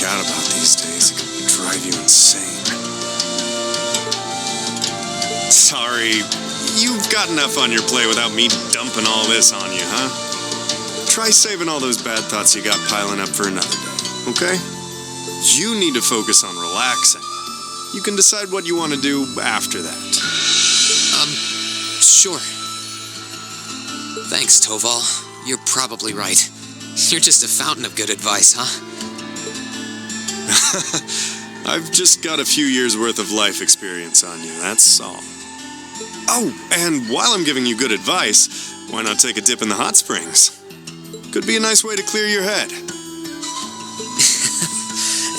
Out about these days, it can drive you insane. Sorry, you've got enough on your plate without me dumping all this on you, huh? Try saving all those bad thoughts you got piling up for another day, okay? You need to focus on relaxing. You can decide what you want to do after that. Sure. Thanks, Toval. You're probably right. You're just a fountain of good advice, huh? I've just got a few years' worth of life experience on you, that's all. Oh, and while I'm giving you good advice, why not take a dip in the hot springs? Could be a nice way to clear your head.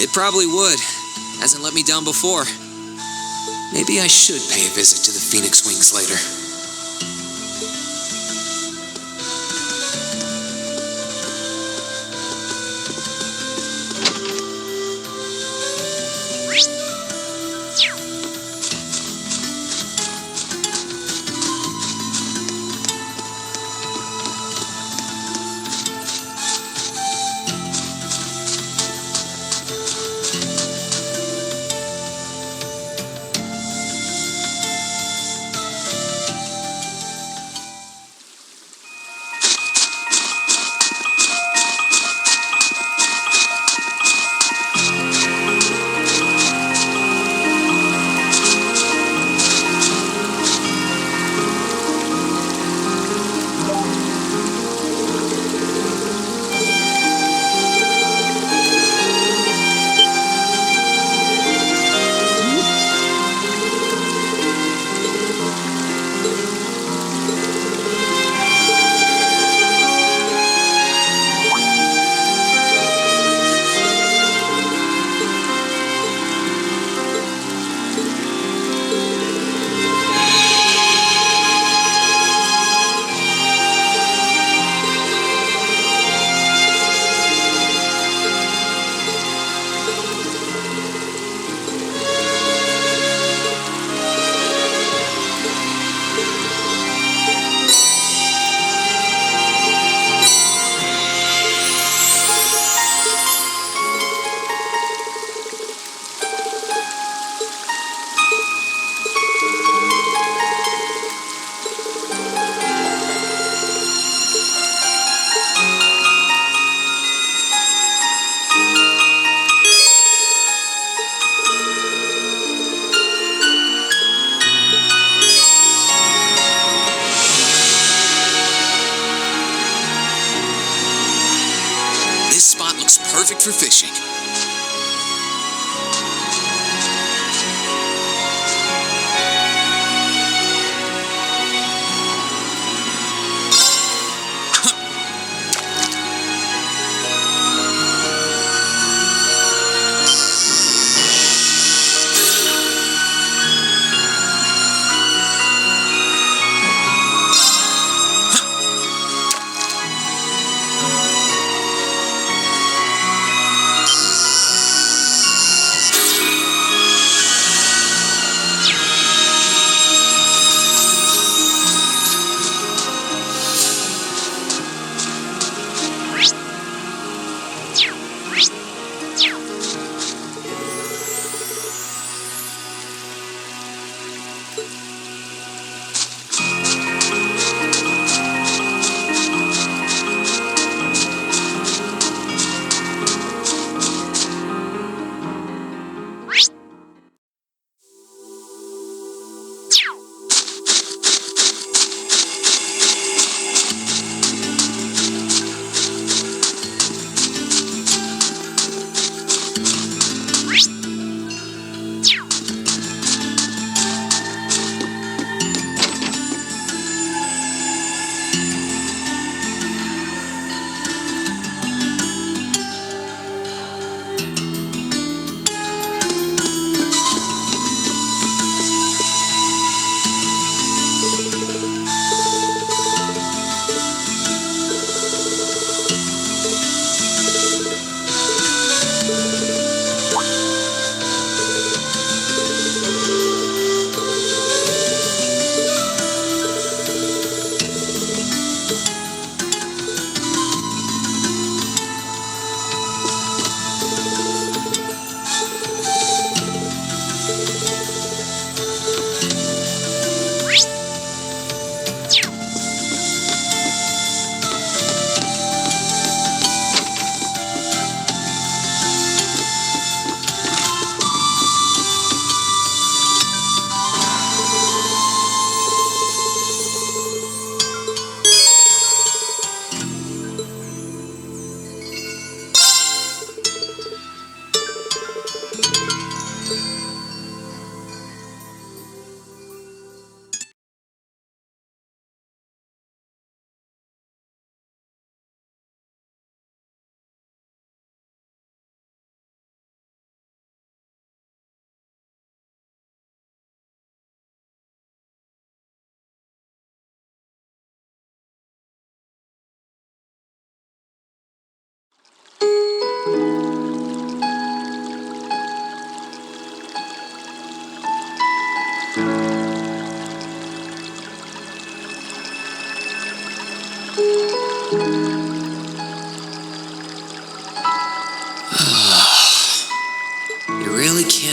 It probably would. Hasn't let me down before. Maybe I should pay a visit to the Phoenix Wings later. perfect for fishing.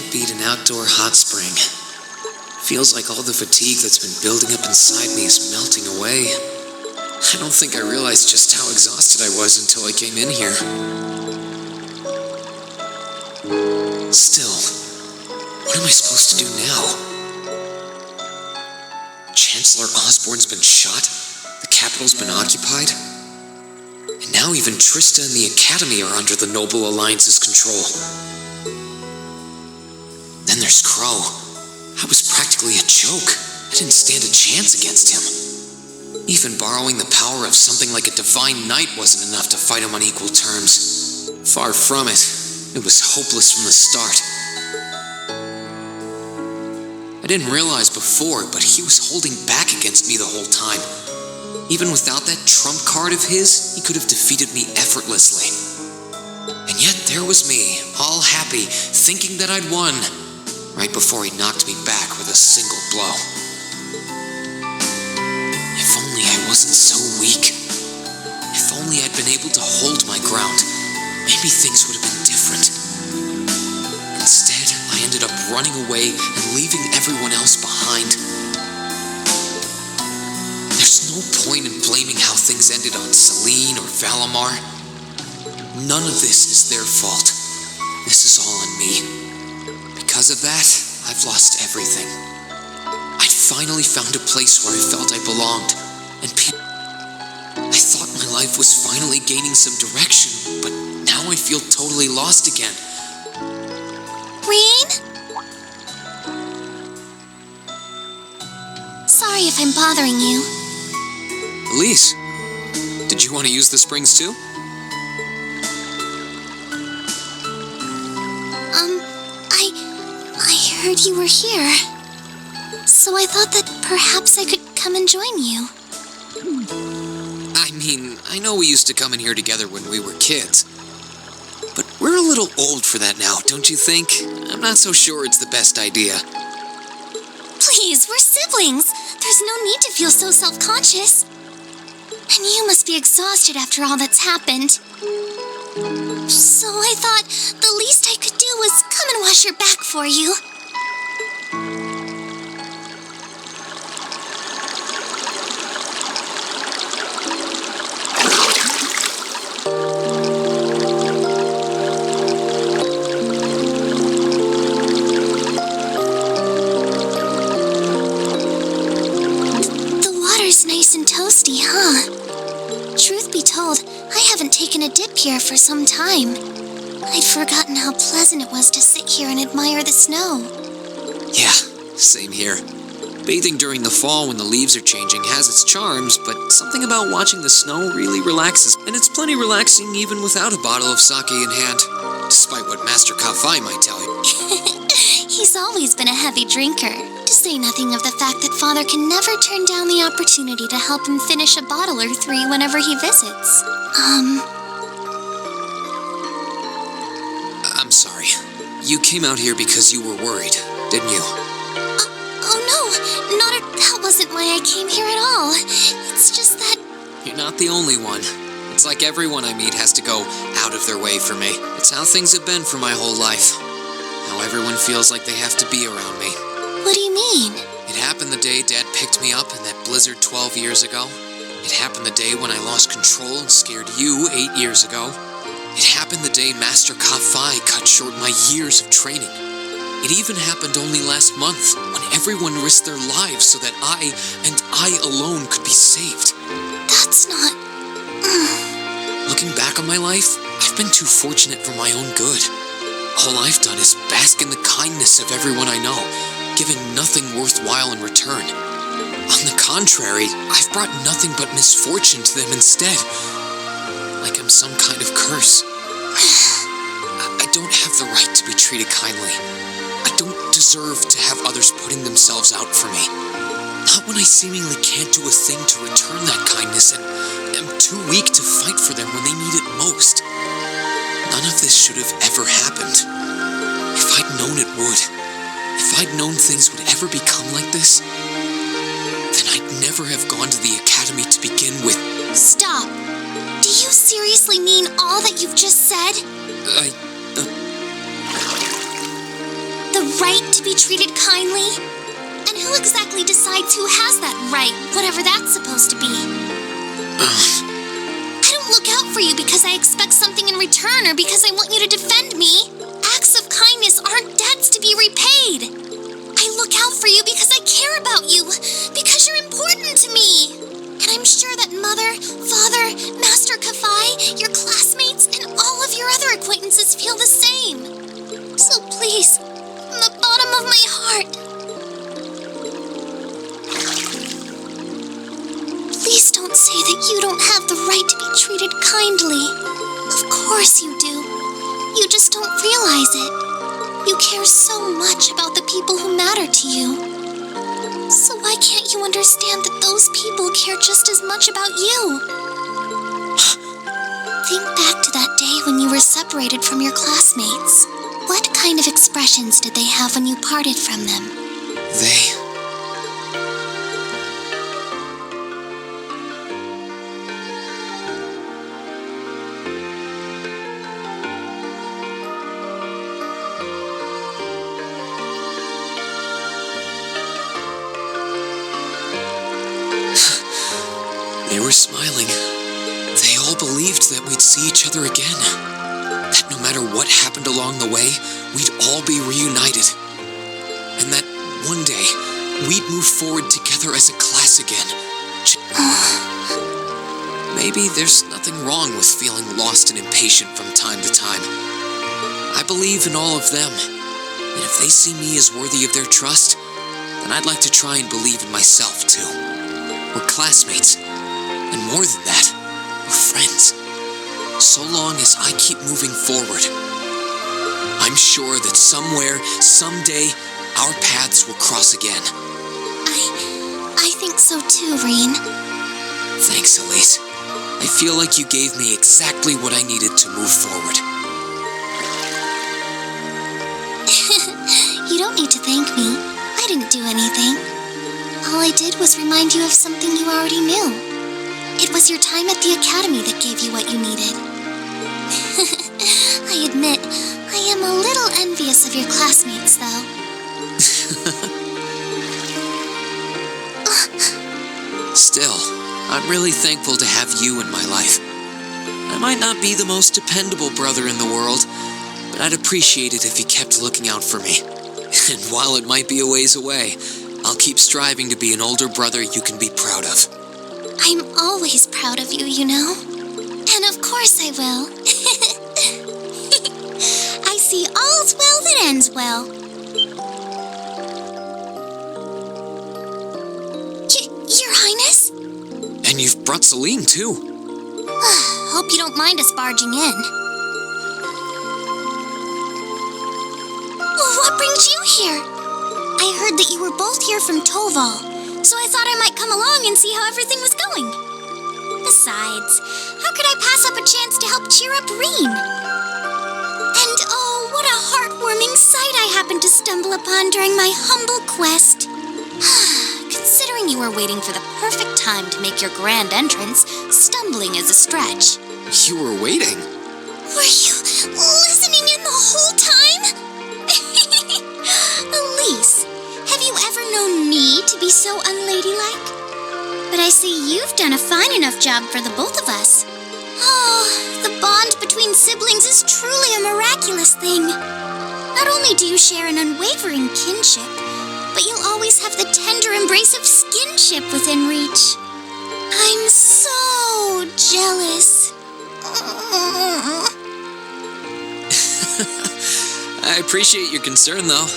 Beat an outdoor hot spring. Feels like all the fatigue that's been building up inside me is melting away. I don't think I realized just how exhausted I was until I came in here. Still, what am I supposed to do now? Chancellor Osborne's been shot, the capital's been occupied, and now even Trista and the Academy are under the Noble Alliance's control. Then there's Crow. I was practically a joke. I didn't stand a chance against him. Even borrowing the power of something like a divine knight wasn't enough to fight him on equal terms. Far from it. It was hopeless from the start. I didn't realize before, but he was holding back against me the whole time. Even without that trump card of his, he could have defeated me effortlessly. And yet there was me, all happy, thinking that I'd won. Right before he knocked me back with a single blow. If only I wasn't so weak. If only I'd been able to hold my ground, maybe things would have been different. Instead, I ended up running away and leaving everyone else behind. There's no point in blaming how things ended on Celine or Valimar. None of this is their fault. This is all on me. Because of that, I've lost everything. I'd finally found a place where I felt I belonged, and I thought my life was finally gaining some direction, but now now I feel totally lost again. Reen? Sorry if I'm bothering you. Elise, did you want to use the springs too? I heard you were here. So I thought that perhaps I could come and join you. I mean, I know we used to come in here together when we were kids. But we're a little old for that now, don't you think? I'm not so sure it's the best idea. Please, we're siblings. There's no need to feel so self-conscious. And you must be exhausted after all that's happened. So I thought the least I could do was come and wash your back for you. Nice and toasty, huh? Truth be told, I haven't taken a dip here for some time. I'd forgotten how pleasant it was to sit here and admire the snow. Yeah, same here. Bathing during the fall when the leaves are changing has its charms, but something about watching the snow really relaxes, and it's plenty relaxing even without a bottle of sake in hand, despite what Master Kafai might tell you. He's always been a heavy drinker. To say nothing of the fact that Father can never turn down the opportunity to help him finish a bottle or three whenever he visits. I'm sorry. You came out here because you were worried, didn't you? Oh no, that wasn't why I came here at all. It's just that... You're not the only one. It's like everyone I meet has to go out of their way for me. It's how things have been for my whole life. How everyone feels like they have to be around me. What do you mean? It happened the day Dad picked me up in that blizzard 12 years ago. It happened the day when I lost control and scared you 8 years ago. It happened the day Master Kafai cut short my years of training. It even happened only last month, when everyone risked their lives so that I, and I alone, could be saved. That's not... Looking back on my life, I've been too fortunate for my own good. All I've done is bask in the kindness of everyone I know, giving nothing worthwhile in return. On the contrary, I've brought nothing but misfortune to them instead. Like I'm some kind of curse. I don't have the right to be treated kindly. I don't deserve to have others putting themselves out for me. Not when I seemingly can't do a thing to return that kindness and am too weak to fight for them when they need it most. None of this should have ever happened. If I'd known it would, if I'd known things would ever become like this, then I'd never have gone to the academy to begin with. Stop! Do you seriously mean all that you've just said? The right to be treated kindly? And who exactly decides who has that right, whatever that's supposed to be? I don't look out for you because I expect something in return or because I want you to defend me. Acts of kindness aren't debts to be repaid. I look out for you because I care about you, because you're important to me. And I'm sure that Mother, Father, Master Kafai, your classmates, and all of your other acquaintances feel the same. So please, from the bottom of my heart, please don't say that you don't have the right to be treated kindly. Of course you do. You just don't realize it. You care so much about the people who matter to you. So why can't you understand that those people care just as much about you? Think back to that day when you were separated from your classmates. What kind of expressions did they have when you parted from them? They were smiling. They all believed that we'd see each other again. That no matter what happened along the way, we'd all be reunited. And that one day, we'd move forward together as a class again. maybe there's nothing wrong with feeling lost and impatient from time to time. I believe in all of them, and if they see me as worthy of their trust, then I'd like to try and believe in myself too. We're classmates, and more than that, we're friends. So long as I keep moving forward, I'm sure that somewhere, someday, our paths will cross again. I think so too, Reen. Thanks, Elise. I feel like you gave me exactly what I needed to move forward. You don't need to thank me. I didn't do anything. All I did was remind you of something you already knew. It was your time at the academy that gave you what you needed. I admit, I am a little envious of your classmates, though. Still, I'm really thankful to have you in my life. I might not be the most dependable brother in the world, but I'd appreciate it if you kept looking out for me. And while it might be a ways away, I'll keep striving to be an older brother you can be proud of. I'm always proud of you, you know. And of course I will. I see all's well that ends well. Your Highness? And you've brought Celine, too. Hope you don't mind us barging in. Well, what brings you here? I heard that you were both here from Toval, so I thought I might come along and see how everything was going. Besides, how could I pass up a chance to help cheer up Reen? And oh, what a heartwarming sight I happened to stumble upon during my humble quest. Considering you were waiting for the perfect time to make your grand entrance, stumbling is a stretch. You were waiting? Were you listening in the whole time? Elise, have you ever known me to be so unladylike? But I see you've done a fine enough job for the both of us. Oh, the bond between siblings is truly a miraculous thing. Not only do you share an unwavering kinship, but you'll always have the tender embrace of skinship within reach. I'm so jealous. I appreciate your concern, though.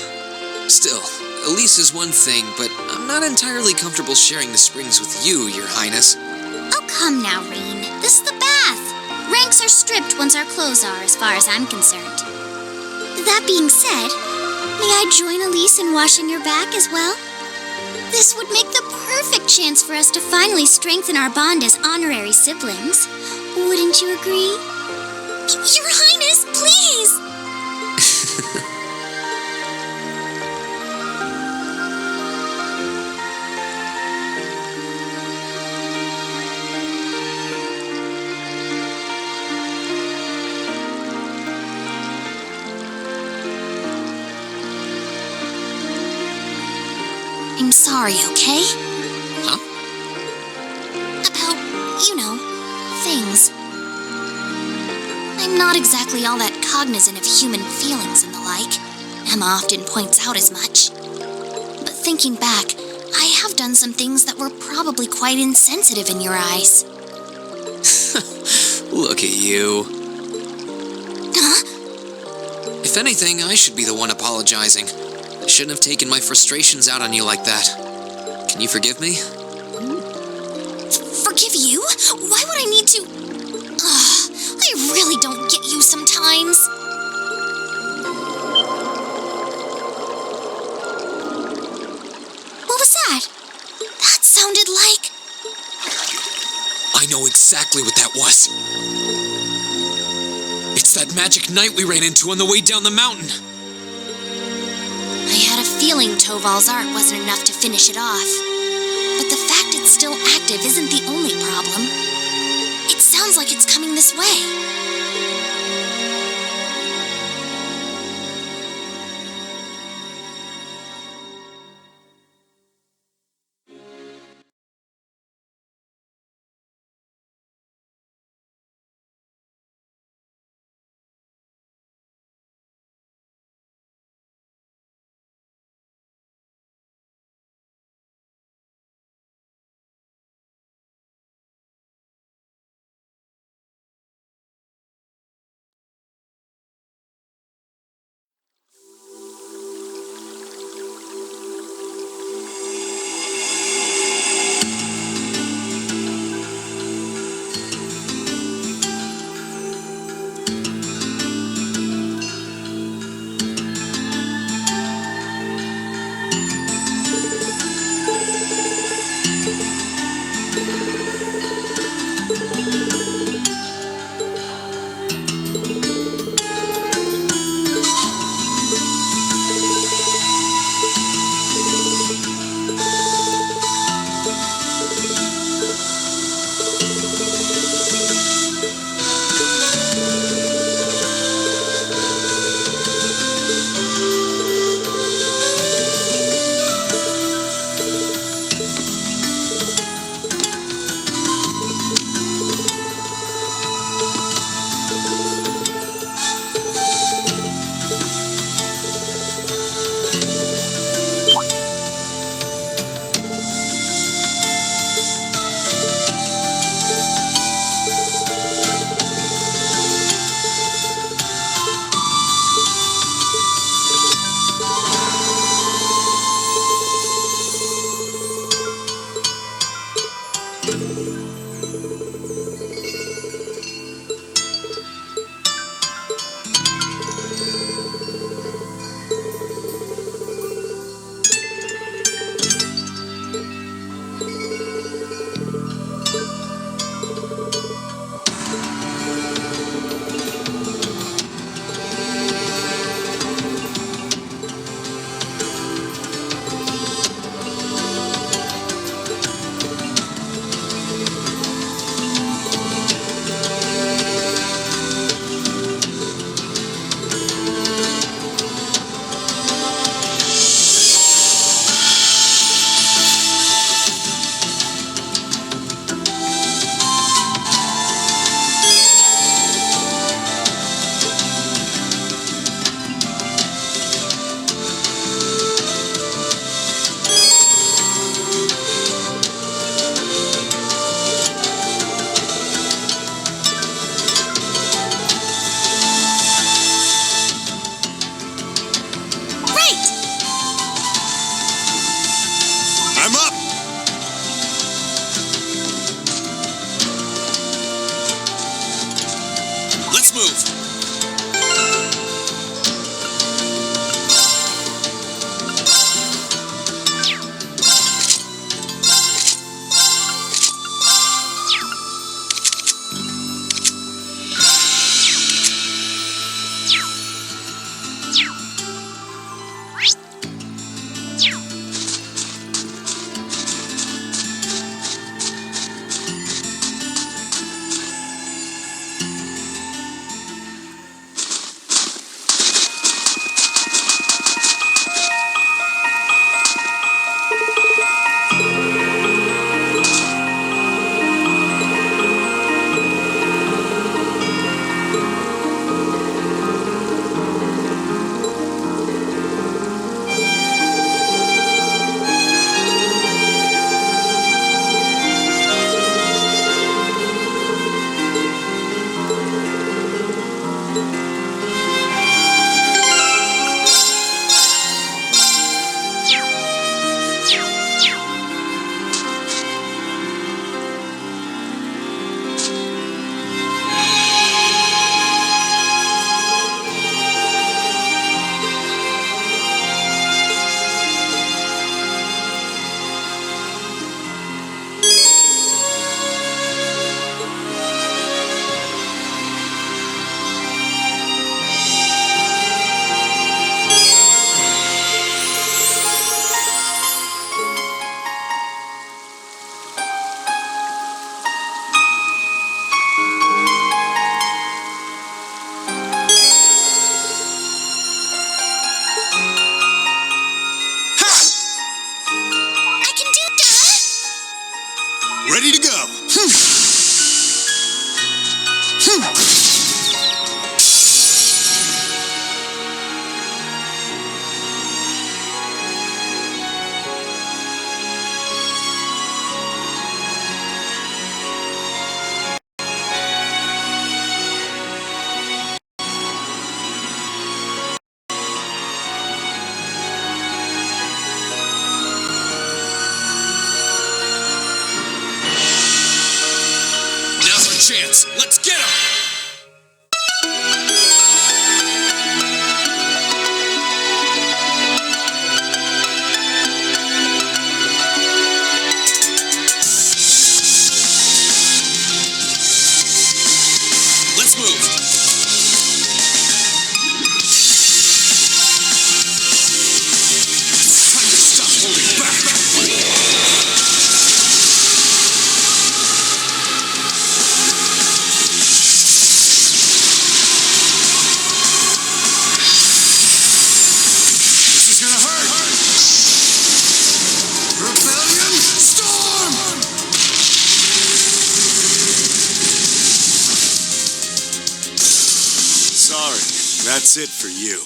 Still, Elise is one thing, but I'm not entirely comfortable sharing the springs with you, Your Highness. Oh, come now, Reen. This is the bath. Ranks are stripped once our clothes are, as far as I'm concerned. That being said, may I join Elise in washing your back as well? This would make the perfect chance for us to finally strengthen our bond as honorary siblings. Wouldn't you agree? Your Highness, please! I'm sorry, okay? Huh? About, things. I'm not exactly all that cognizant of human feelings and the like. Emma often points out as much. But thinking back, I have done some things that were probably quite insensitive in your eyes. Look at you. Huh? If anything, I should be the one apologizing. I shouldn't have taken my frustrations out on you like that. Can you forgive me? Forgive you? Why would I need to? I really don't get you sometimes. What was that? That sounded like... I know exactly what that was. It's that magic knight we ran into on the way down the mountain. I had a feeling Toval's art wasn't enough to finish it off. But the fact it's still active isn't the only problem. It sounds like it's coming this way. Ready to go. Chance. Let's get him! Let's move. Time to stop holding back. That's it for you.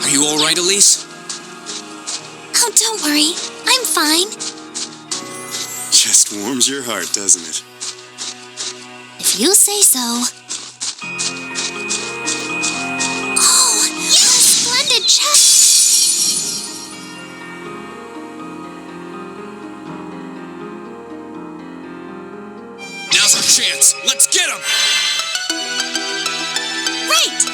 Are you all right, Elise? Oh, don't worry. I'm fine. Just warms your heart, doesn't it? If you say so. Oh, yes! Splendid chest! Now's our chance. Let's get him! Right!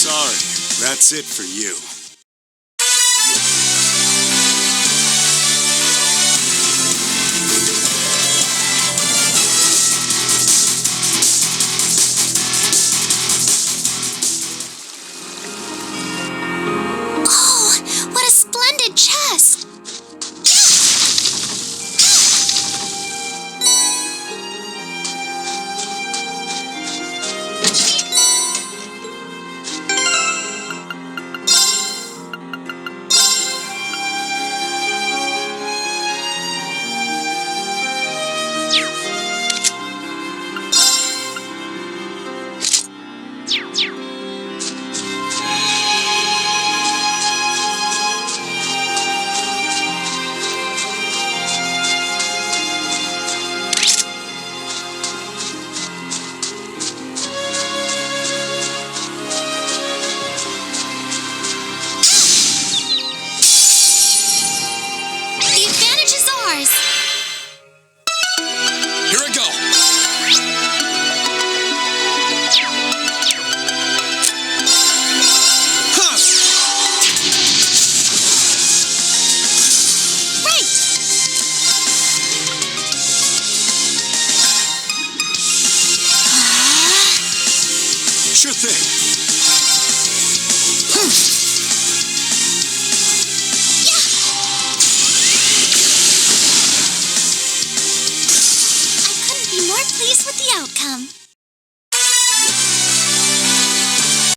Sorry, that's it for you. Oh, what a splendid chest! Sure thing. I couldn't be more pleased with the outcome.